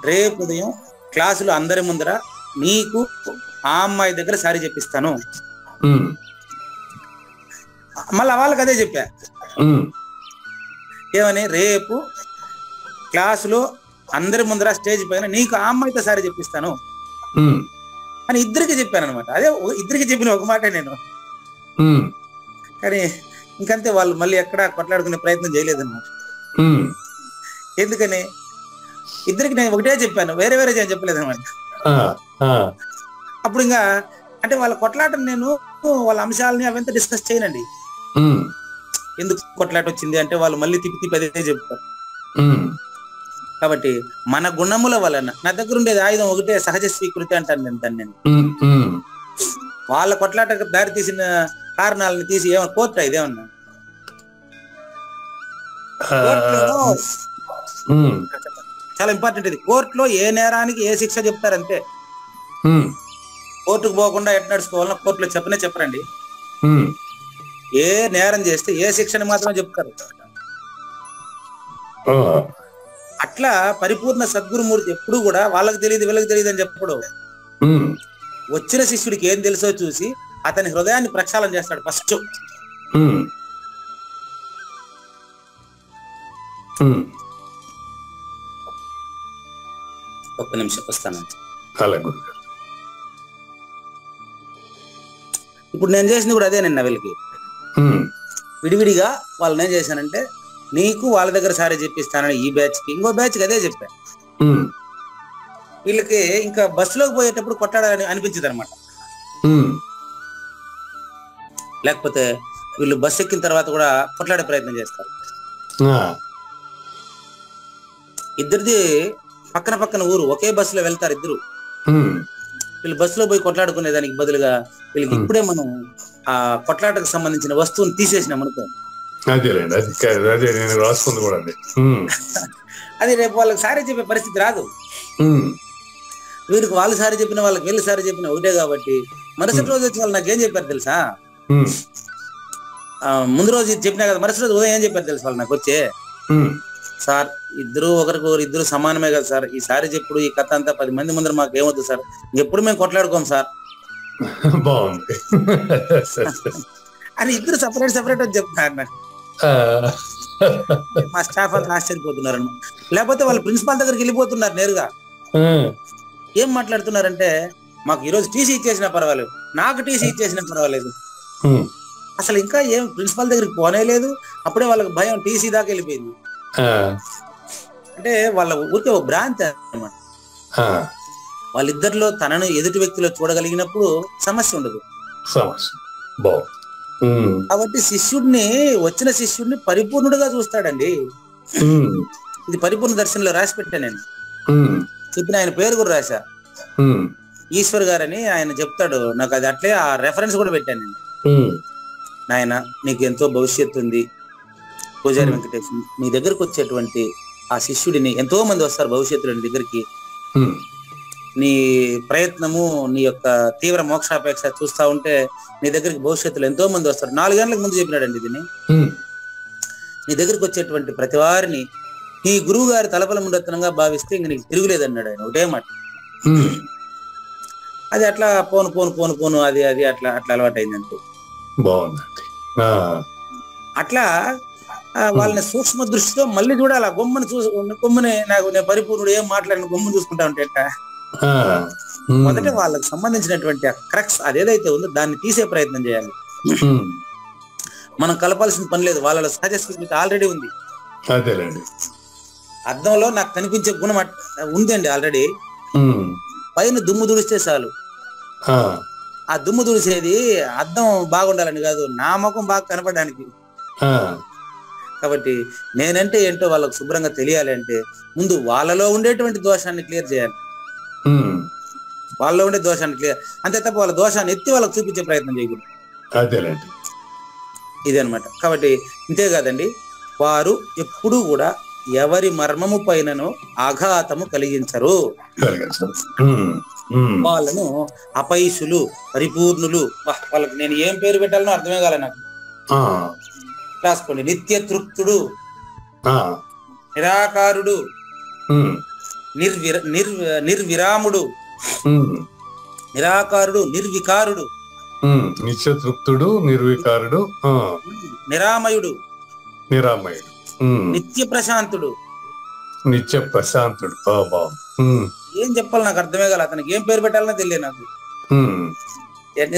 రేపు ఉదయం క్లాసులో అందరి ముందర నీకు ఆ అమ్మాయి దగ్గర సారీ చెప్పిస్తాను. మళ్ళీ వాళ్ళకి అదే చెప్పా, ఏమని, రేపు క్లాసులో అందరి ముందర స్టేజ్ పైన నీకు ఆ అమ్మాయితో సారి చెప్పిస్తాను అని ఇద్దరికి చెప్పాను అనమాట. అదే ఇద్దరికి చెప్పిన ఒక మాట నేను. కానీ ఇంకంతే, వాళ్ళు మళ్ళీ ఎక్కడ కొట్లాడుకునే ప్రయత్నం చేయలేదన్నమాట. ఎందుకని, ఇద్దరికి నేను ఒకటే చెప్పాను, వేరే వేరే చెప్పలేదు అనమాట. అప్పుడు ఇంకా అంటే వాళ్ళ కొట్లాటను నేను వాళ్ళ అంశాలని అవంతా డిస్కస్ చేయనండి. ఎందుకు కొట్లాట వచ్చింది అంటే వాళ్ళు మళ్ళీ తిప్పి తిప్పి అదే చెప్తారు. కాబట్టి మన గుణముల వలన, నా దగ్గర ఉండేది ఆయుధం ఒకటే, సహజ స్వీకృతి అంటాను నేను దాన్ని. వాళ్ళ కొట్లాటకు దారి తీసిన కారణాలను తీసి ఏమన్నా కోర్టు ఇదేమన్నా చాలా ఇంపార్టెంట్ ఇది. కోర్టులో ఏ నేరానికి ఏ శిక్ష చెప్తారంతే. కోర్టుకు పోకుండా ఎట్ నడుచుకోవాలన్నా కోర్టులో చెప్పరండి. ఏ నేరం చేస్తే ఏ శిక్షని మాత్రమే చెప్తారు. అట్లా పరిపూర్ణ సద్గురుమూర్తి ఎప్పుడు కూడా వాళ్ళకి తెలియదు వీళ్ళకి తెలియదు అని చెప్పడు. వచ్చిన శిష్యుడికి ఏం తెలుసో చూసి అతని హృదయాన్ని ప్రక్షాళన చేస్తాడు ఫస్ట్. ఒక్క నిమిషం వస్తాను. ఇప్పుడు నేను చేసింది కూడా అదే. నేను వీళ్ళకి విడివిడిగా వాళ్ళని ఏం చేశానంటే, నీకు వాళ్ళ దగ్గర సారీ చెప్పిస్తానని ఈ బ్యాచ్ కి, ఇంకో బ్యాచ్ కి అదే చెప్పా. వీళ్ళకి ఇంకా బస్సులోకి పోయేటప్పుడు కొట్టాడని అనిపించదు అనమాట. లేకపోతే వీళ్ళు బస్సు ఎక్కిన తర్వాత కూడా కొట్లాడే ప్రయత్నం చేస్తారు. ఇద్దరిది పక్కన పక్కన ఊరు, ఒకే బస్సులో వెళ్తారు ఇద్దరు. వీళ్ళు బస్సులో పోయి కొట్లాడుకునే దానికి బదులుగా వీళ్ళకి ఇప్పుడే మనం ఆ కొట్లాటకు సంబంధించిన వస్తువుని తీసేసినాం అనుకో, అది రేపు వాళ్ళకి సారీ చెప్పే పరిస్థితి రాదు. వీరికి వాళ్ళు సారీ చెప్పిన వాళ్ళకి వీళ్ళు సారీ చెప్పిన ఒకటే కాబట్టి మరుసటి రోజు వచ్చి వాళ్ళు నాకేం చెప్పారు తెలుసా, ముందు రోజు చెప్పినా కదా, మరుసటి రోజు ఉదయం ఏం చెప్పారు తెలుసా వాళ్ళు నాకు వచ్చే, సార్ ఇద్దరు ఒకరికొకరు ఇద్దరు సమానమే కదా సార్, ఈ సారీ చెప్పుడు ఈ కథ అంతా 10 మంది ముందర మాకు ఏమవుతుంది సార్, ఎప్పుడు మేము కొట్లాడుకోం సార్
బాగుంది
అని ఇద్దరు సపరేట్ అని చెప్తున్నారు నాకు. మా స్టాఫ్ అంతా ఆశ్చర్యపోతున్నారు. లేకపోతే వాళ్ళ ప్రిన్సిపాల్ దగ్గరికి వెళ్ళిపోతున్నారు నేరుగా. ఏం మాట్లాడుతున్నారంటే, మాకు ఈరోజు టీసీ ఇచ్చేసినా పర్వాలేదు, నాకు టీసీ ఇచ్చేసినా పర్వాలేదు, అసలు ఇంకా ఏం ప్రిన్సిపాల్ దగ్గరికి పోనే లేదు, అప్పుడే వాళ్ళకి భయం టీసీ దాకా వెళ్ళిపోయింది. అంటే వాళ్ళ ఊరికే ఒక భ్రాంతి అన్నమాట. వాళ్ళిద్దరిలో తనను ఎదుటి వ్యక్తిలో చూడగలిగినప్పుడు సమస్య ఉండదు. కాబట్టి వచ్చిన శిష్యుడిని పరిపూర్ణుడుగా చూస్తాడండి. ఇది పరిపూర్ణ దర్శనంలో రాసి పెట్టా నేను, చెప్పిన ఆయన పేరు కూడా రాశా, ఈశ్వర్ గారని ఆయన చెప్తాడు. నాకు అది అట్లే ఆ రెఫరెన్స్ కూడా పెట్టాను నేను. నాయన నీకు ఎంతో భవిష్యత్తు ఉంది, పూజారి వెంకటేష్, నీ దగ్గరకు వచ్చేటువంటి ఆ శిష్యుడిని, ఎంతో మంది వస్తారు భవిష్యత్తులో నీ దగ్గరికి, నీ ప్రయత్నము నీ యొక్క తీవ్ర మోక్షాపేక్ష చూస్తా ఉంటే నీ దగ్గరికి భవిష్యత్తులో ఎంతో మంది వస్తారు. 4 గంటలకు ముందు చెప్పినాడండి దీన్ని. నీ దగ్గరికి వచ్చేటువంటి ప్రతి వారిని నీ గురువు గారి తలపల ముండత్తనంగా భావిస్తే ఇంక నీకు తిరుగులేదన్నాడు ఆయన ఒకటే మాట. అది అట్లా పోను అది అట్లా అలవాటు అయిందంటే
బాగుందండి.
అట్లా వాళ్ళని సూక్ష్మ దృష్టితో మళ్ళీ చూడాలి. గొమ్మని నాకు నేను పరిపూర్ణుడు ఏం మాట్లాడిన గొమ్మను చూసుకుంటా ఉంటే మొదట వాళ్ళకి సంబంధించినటువంటి క్రక్స్ అదేదైతే ఉందో దాన్ని తీసే ప్రయత్నం చేయాలి. మనం కలపాల్సిన పని లేదు, వాళ్ళ సహజ స్వీకృతి ఆల్రెడీ ఉంది. అద్దంలో నాకు కనిపించే గుణం ఉందండి ఆల్రెడీ. పైన దుమ్ము దుడిస్తే చాలు. ఆ దుమ్ము దుడిసేది అద్దం బాగుండాలని కాదు, నా ముఖం బాగా కనపడడానికి. కాబట్టి నేనంటే ఏంటో వాళ్ళకు శుభ్రంగా తెలియాలి అంటే ముందు వాళ్ళలో ఉండేటువంటి దోషాన్ని క్లియర్ చేయాలి. వాళ్ళలో ఉండే దోషాన్ని క్లియర్, అంతే తప్ప వాళ్ళ దోషాన్ని ఎత్తి వాళ్ళకి చూపించే ప్రయత్నం చేయకూడదు. ఇది అనమాట. కాబట్టి ఇంతే కాదండి, వారు ఎప్పుడూ కూడా ఎవరి మర్మము పైనను ఆఘాతము కలిగించరు. వాళ్ళను అపైసులు, పరిపూర్ణులు, వాళ్ళకి నేను ఏం పేరు పెట్టాలనో అర్థమే కాలే నాకు. రాసుకోండి. నిత్య తృప్తుడు, నిరాకారుడు, నిర్విరాముడు, నిరాకారుడు, నిర్వికారుడు,
నిత్య తృప్తుడు, నిర్వికారుడు,
నిరామయుడు, నిత్య ప్రశాంతుడు.
నిత్య ప్రశాంతుడు.
ఏం చెప్పాలి నాకు అర్థమే కాదు, అతనికి ఏం పేరు పెట్టాలనే తెలియదు నాకు.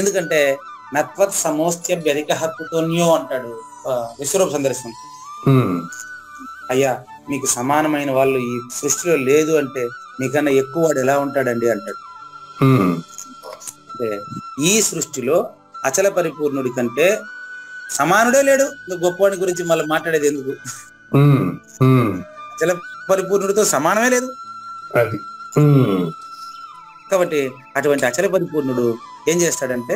ఎందుకంటే నత్వత్ సమోస్త్య వ్యధిక హక్కుతోన్యో అంటాడు విశ్వరూప సందర్శనం. అయ్యా మీకు సమానమైన వాళ్ళు ఈ సృష్టిలో లేదు అంటే మీకన్నా ఎక్కువ వాడు ఎలా ఉంటాడండి అంటాడు. అంటే ఈ సృష్టిలో అచల పరిపూర్ణుడి కంటే సమానుడే లేడు. గొప్పవాడి గురించి మళ్ళీ మాట్లాడేది ఎందుకు? అచల పరిపూర్ణుడితో సమానమే లేదు. కాబట్టి అటువంటి అచల పరిపూర్ణుడు ఏం చేస్తాడంటే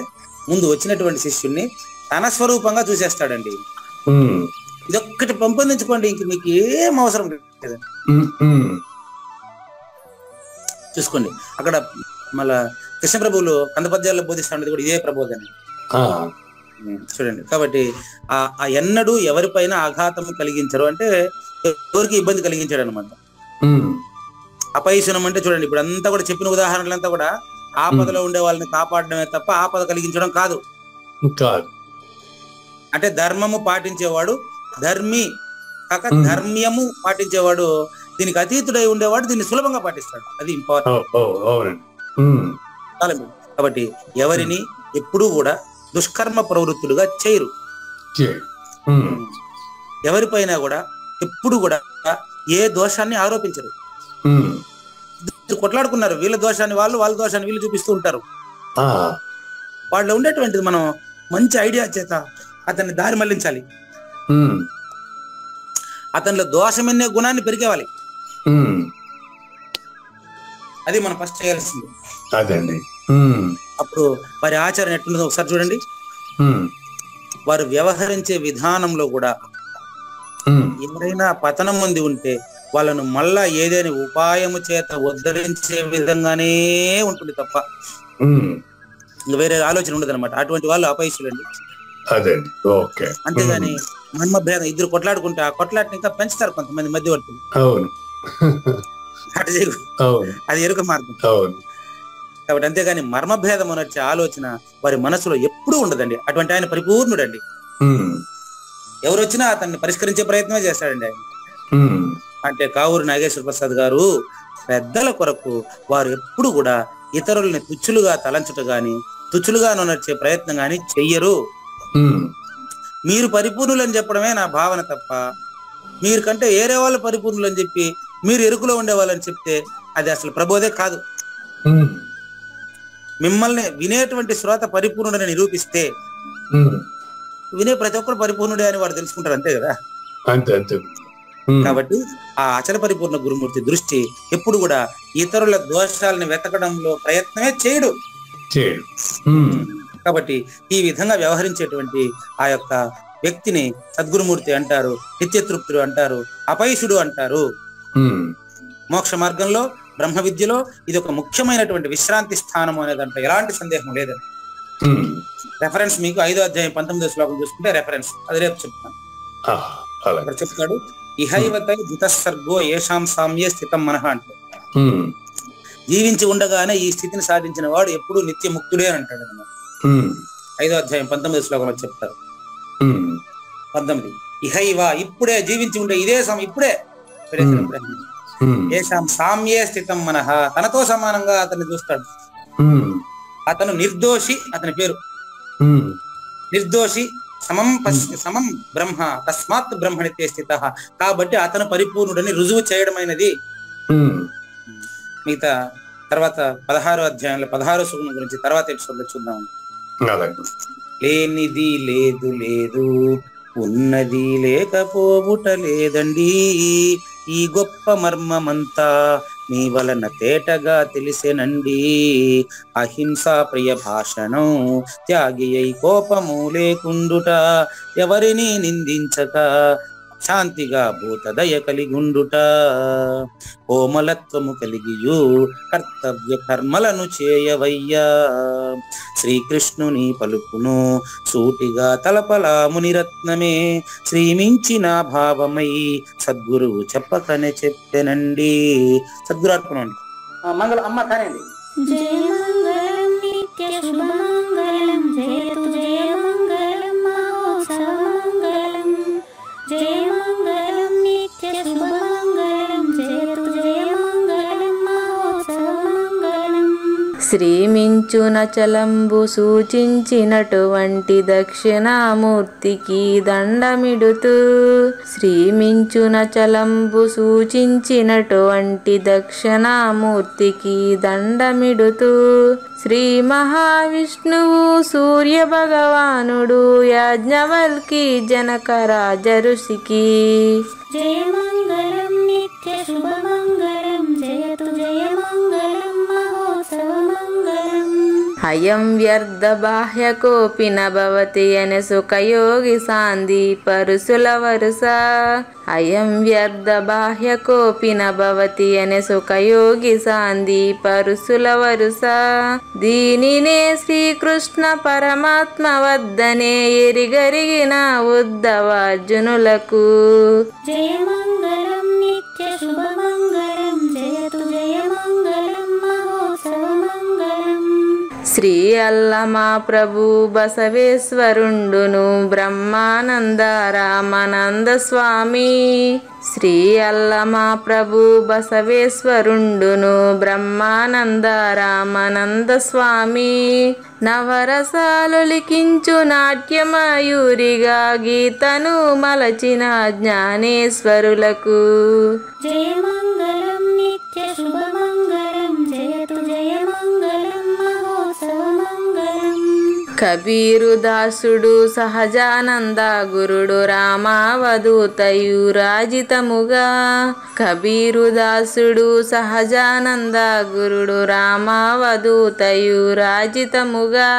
ముందు వచ్చినటువంటి శిష్యుణ్ణి తన స్వరూపంగా చూసేస్తాడండి. ఇదొక్కటి పెంపొందించుకోండి, ఇంక మీకు ఏం అవసరం లేదు. చూసుకోండి అక్కడ మళ్ళా కృష్ణ ప్రభువులు కందపద్యాల్లో బోధిస్తాడు కూడా ఇదే ప్రబోధన చూడండి. కాబట్టి ఆ ఎన్నడూ ఎవరిపైన ఆఘాతం కలిగించరు, అంటే ఎవరికి ఇబ్బంది కలిగించాడు అనమాట. అపైశనం అంటే చూడండి ఇప్పుడు అంతా కూడా చెప్పిన ఉదాహరణలంతా కూడా ఆపదలో ఉండే వాళ్ళని కాపాడడమే తప్ప ఆపద కలిగించడం కాదు. అంటే ధర్మము పాటించేవాడు ధర్మి కాక ధర్మ్యము పాటించేవాడు దీనికి అతీతుడై ఉండేవాడు దీన్ని సులభంగా పాటిస్తాడు. అది ఇంపార్టెంట్. కాబట్టి ఎవరిని ఎప్పుడూ కూడా దుష్కర్మ ప్రవృత్తులుగా చేయరు. ఎవరిపైనా కూడా ఎప్పుడు కూడా ఏ దోషాన్ని ఆరోపించరు. కొట్లాడుకున్నారు, వీళ్ళ దోషాన్ని వాళ్ళు, వాళ్ళ దోషాన్ని వీళ్ళు చూపిస్తూ ఉంటారు. వాళ్ళు ఉండేటువంటిది మనం మంచి ఐడియా చేత అతన్ని దారి మళ్లించాలి. అతనిలో దోషమనే గుణాన్ని పెరిగేవాలి. అది మనం ఫస్ట్ చేయాల్సింది. అప్పుడు వారి ఆచరణ ఎట్లుందో ఒకసారి చూడండి. వారు వ్యవహరించే విధానంలో కూడా ఎవరైనా పతనం పొంది ఉంటే వాళ్ళను మళ్ళా ఏదైనా ఉపాయము చేత ఉద్ధరించే విధంగానే ఉంటుంది తప్ప వేరే ఆలోచన ఉండదు అనమాట. అటువంటి వాళ్ళు అపైసులండి. అంతేగాని మన్మభేదం ఇద్దరు కొట్లాడుకుంటే ఆ కొట్లాటని ఇంకా పెంచుతారు కొంతమంది మధ్యవర్తులు. అది ఎరుక మార్గం. కాబట్టి అంతేగాని మర్మభేదం అనొచ్చే ఆలోచన వారి మనసులో ఎప్పుడూ ఉండదండి. అటువంటి ఆయన పరిపూర్ణుడండి. ఎవరు వచ్చినా అతన్ని పరిష్కరించే ప్రయత్నమే చేస్తాడండి ఆయన. అంటే కావూరు నాగేశ్వర ప్రసాద్ గారు పెద్దల కొరకు వారు ఎప్పుడు కూడా ఇతరుల్ని తుచ్చులుగా తలంచుట గాని తుచ్చులుగా నొనర్చే ప్రయత్నం గాని చెయ్యరు. మీరు పరిపూర్ణులు అని చెప్పడమే నా భావన తప్ప మీరు కంటే వేరే వాళ్ళు పరిపూర్ణులు అని చెప్పి మీరు ఎరుకులో ఉండే వాళ్ళని చెప్తే అది అసలు ప్రబోధే కాదు. మిమ్మల్ని వినేటువంటి శ్రోత పరిపూర్ణుడని నిరూపిస్తే వినే ప్రతి ఒక్కరు పరిపూర్ణుడే అని వాడు తెలుసుకుంటారు. అంతే కదా. కాబట్టి ఆ అచల పరిపూర్ణ గురుమూర్తి దృష్టి ఎప్పుడు కూడా ఇతరుల దోషాలని వెతకడంలో ప్రయత్నమే చేయడు. కాబట్టి ఈ విధంగా వ్యవహరించేటువంటి ఆ యొక్క వ్యక్తిని సద్గురుమూర్తి అంటారు, నిత్యతృప్తుడు అంటారు, అపైషుడు అంటారు. మోక్ష మార్గంలో బ్రహ్మ విద్యలో ఇది ఒక ముఖ్యమైనటువంటి విశ్రాంతి స్థానం అనే దాంట్లో ఎలాంటి సందేహం లేదండి. రెఫరెన్స్ మీకు 5వ అధ్యాయం 19వ శ్లోకం చూసుకుంటే రెఫరెన్స్ అది రేపు చెప్తాను. అక్కడ చెప్తాడు ఇహైవతై జితసర్గో ఏషాం సామ్యే స్థితం మనః అంటే జీవించి ఉండగానే ఈ స్థితిని సాధించిన వాడు ఎప్పుడు నిత్య ముక్తుడే అంటాడు అన్నమాట. 5వ అధ్యాయం 19వ శ్లోకంలో చెప్తారు. 19 ఇహైవ ఇప్పుడే జీవించి ఉండే ఇదే ఇప్పుడే ఏషాం సామ్యే స్థితం మనః తనతో సమానంగా అతన్ని చూస్తాడు. అతను నిర్దోషి, అతని పేరు నిర్దోషి. సమం బ్రహ్మ తస్మాత్ బ్రహ్మణిత్యే స్థితః కాబట్టి అతను పరిపూర్ణుడని రుజువు చేయడమైనది. మిగతా తర్వాత 16వ అధ్యాయంలో 16వ శ్లోకం గురించి తర్వాత ఎపిసోడ్ లో చూద్దాం. లేనిది లేదు లేదు ఉన్నది లేకపోవుట లేదండి ఈ గొప్ప మర్మమంతా నీ వలన తేటగా తెలిసేనండి. అహింసా ప్రియ భాషణం త్యాగి అయి కోపము లేకుండుట ఎవరిని నిందించక శాంతిగా భూతదయ కలిగుండుట కోమలత్వము కలిగియు కర్తవ్య కర్మలను చేయవయ్యా. శ్రీకృష్ణుని పలుకును సూటిగా తలపలా మునిరత్నమే శ్రీమించిన భావమై సద్గురువు చెప్పకనే చెప్పెనండి. సద్గురు అర్పణండి. మంగళం అమ్మ కానండి.
జయ మంగళం నిత్య శుభమంగళం జయతు జయ మంగళం మహోత్సవ మంగళం జయ మంగళం
శ్రీమించునచలంబు సూచించినటువంటి దక్షిణామూర్తికి దండమిడుతూ శ్రీమించునచలంబు సూచించినటువంటి దక్షిణామూర్తికి దండమిడుతూ శ్రీ మహావిష్ణువు సూర్య భగవానుడు యాజ్ఞవల్కి జనక రాజ ఋషికి
జయమంగళం నిత్య శుభమంగళం జయతు జయమంగళం మహోత్సవమంగళం.
అయం వ్యర్థ బాహ్య కోపి నభవతి అనే సుఖయోగి సాంది పరుసుల వరుస అయం వ్యర్థ బాహ్య కోపి నభవతి అనే సుఖయోగి సాంది పరుసుల వరుస దీనినే శ్రీకృష్ణ పరమాత్మ వద్దనే ఎరిగరిగిన ఉద్ధవార్జునులకు
జయమంగళం నిత్య శుభమంగళం జయతు జయమంగళం మహోత్సవమంగళం.
శ్రీ అల్లమా ప్రభు బసవేశ్వరుండును బ్రహ్మానంద రామానంద స్వామి శ్రీ అల్లమా ప్రభు బసవేశ్వరుండును బ్రహ్మానంద రామానంద స్వామి నవరసాలు లిఖించు నాట్యమయూరిగా గీతను మలచిన జ్ఞానేశ్వరులకు
జయమంగళం నిత్య శుభమంగళం జయతు జయమంగళం మహోత్సవమంగళం.
కబీరు దాసుడు సహజానంద గురుడు రామావధూతయు రాజితముగా కబీరు దాసుడు సహజానంద గురుడు రామావధూతయు రాజితముగా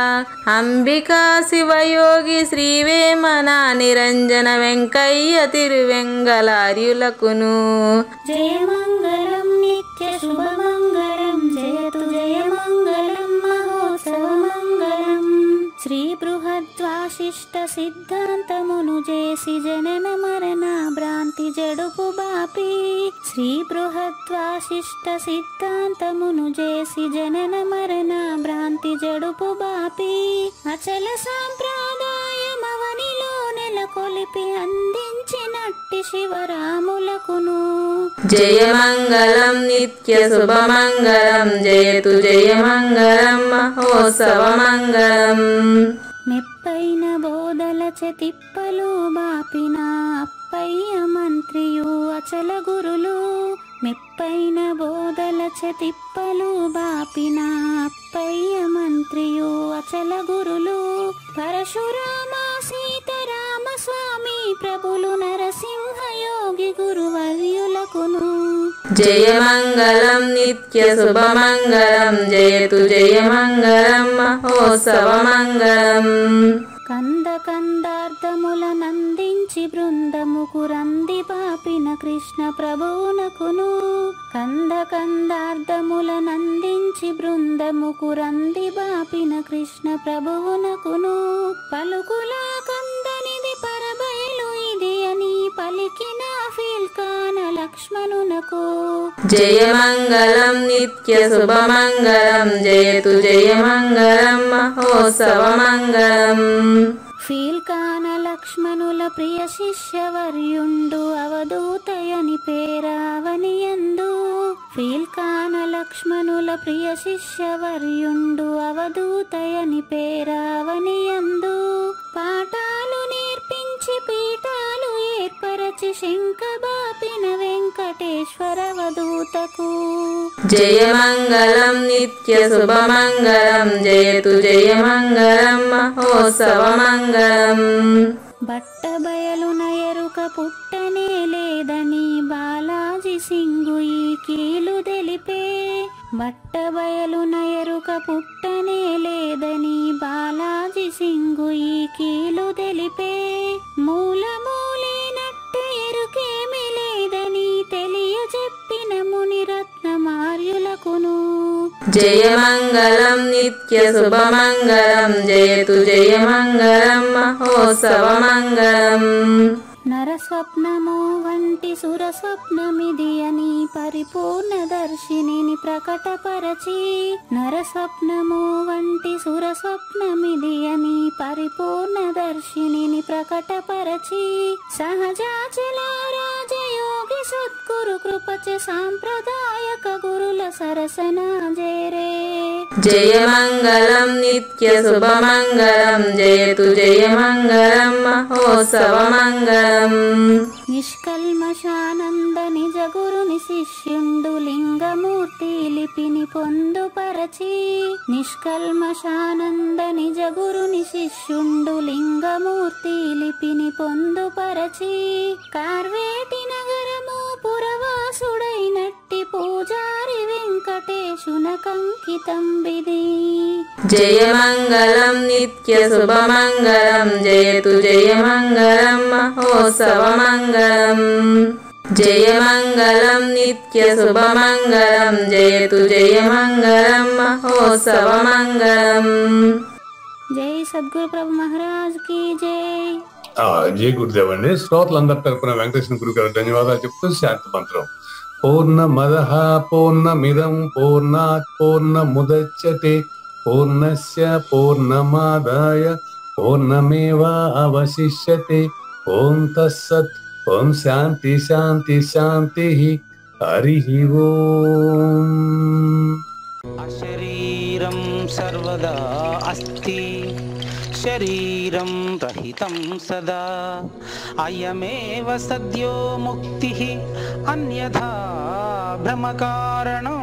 అంబికా శివయోగి శ్రీవేమన నిరంజన వెంకయ్య తిరువెంగళార్యులకును
జయమంగళం నిత్య శుభమంగళం జయతు జయమంగళం మహోత్సవమంగళం. శ్రీ బృహద్వాశిష్ట సిద్ధాంతమును చేసి జనన మరణ భ్రాంతి జడుపు బాపి శ్రీ బృహద్వాశిష్ట సిద్ధాంతమును చేసి జనన మరణ భ్రాంతి జడుపు బాపి అచల సాంప్రదాయమవనిలో నెలకొలిపి అందించినట్టి శివరాములకును
జయమంగళం నిత్య శుభమంగళం జయతు జయమంగళం మహోత్సవమంగళం.
మెప్పైన బోధల తిప్పలు బాపిన అప్పయ్య మంత్రియు అచల గురులు మెప్పైన బోధల తిప్పలు బాపిన అప్పయ్య మంత్రియు అచల గురులు పరశురామ సీతారామ స్వామి ప్రభులు నరసింహ యోగి గురువర్యులకును
జయమంగళం నిత్య శుభమంగళం జయతు జయమంగళం మహోత్సవమంగళం.
కంద కందార్థముల నందించి బృందముకు రంది పాపిన కృష్ణ ప్రభువునకును కంద కందార్థముల నందించి బృందముకు రంది బాపిన కృష్ణ ప్రభువునకును పలుకులా కందనిది పరబయలు ఇది అని పలికిన ఫీల్కాన లక్ష్మణునకు
జయమంగళం నిత్య శుభమంగళం జయతు జయమంగళం మహోత్సవమంగళం.
ఫీల్కాన లక్ష్మణుల ప్రియ శిష్యవర్యుండు అవధూతయని పేరావనియందు ఫీల్కాన లక్ష్మణుల ప్రియ శిష్యవర్యుండు అవధూతయని పేరావనియందు పాఠాలు నేర్పించి పీఠాలు ఏర్పరచి శంఖబాపిన వెంకటేశ్వర అవధూతకు
జయమంగళం నిత్య శుభమంగళం జయతు జయమంగళం మహోత్సవమంగళం.
బట్టబయలున ఎరుక పుట్టనే లేదని బాలాజీ సింగు ఈ కీలు తెలిపే బట్టబయలున ఎరుక పుట్టనే లేదని బాలాజీ సింగు ఈ కీలు తెలిపే మూలమూలేనట్టు ఎరుకేమి లేదని తెలియజెప్పిన మునిరత్నమార్యులకును
జయమంగళం నిత్య శుభమంగళం జయతు జయమంగళం మహోత్సవమంగళం.
నరస్వప్నము వంటి సురస్వప్నమిది అని పరిపూర్ణ దర్శినిని ప్రకటపరచి నరస్వప్నము వంటి సురస్వప్నమిది అని పరిపూర్ణ దర్శినిని ప్రకటపరచి సహజాచల రాజయోగి సద్గురు కృపచే సాంప్రదాయక గురుల సరసన జేరే.
జయమంగళం నిత్య శుభమంగళం జయతు జయమంగళం మహోత్సవమంగళం.
నిష్కల్మషానంద నిజ గురుని శిష్యుండు లింగమూర్తి లిపిని పొందుపరచి. నిష్కల్మషానంద నిజ గురుని శిష్యుండు లింగమూర్తి లిపిని పొందుపరచి. కార్వేటి నగరము పురవాసుడైనట్టి పూజారి వెంకటేశున కంకితం విధి.
జయమంగళం నిత్య శుభమంగళం జయతు జయమంగళం మహోత్సవమంగళం. జయమంగళం నిత్య శుభమంగళం జయతు జయమంగళం మహోత్సవమంగళం.
జై సద్గురు ప్రభు మహారాజ్ కి జై.
జై గురుదేవ్ అండి. శ్రోతలందరి తరపున వెంకటేశ్వర గురువు గారు ధన్యవాదాలు చెప్తూ శాంతి మంత్రం. పూర్ణమదః పూర్ణమిదం పూర్ణాత్ పూర్ణముదచ్యతే పూర్ణస్య పూర్ణమాదాయ పూర్ణమేవావశిష్యతే. ఓం తత్సత్. ఓం శాంతి శాంతి శాంతి. హరి ఓం.
అశరీరం సర్వదా అస్తి శరీరం రహితం సదా. అయమేవ సద్యో ముక్తిః అన్యథా భ్రమకారణం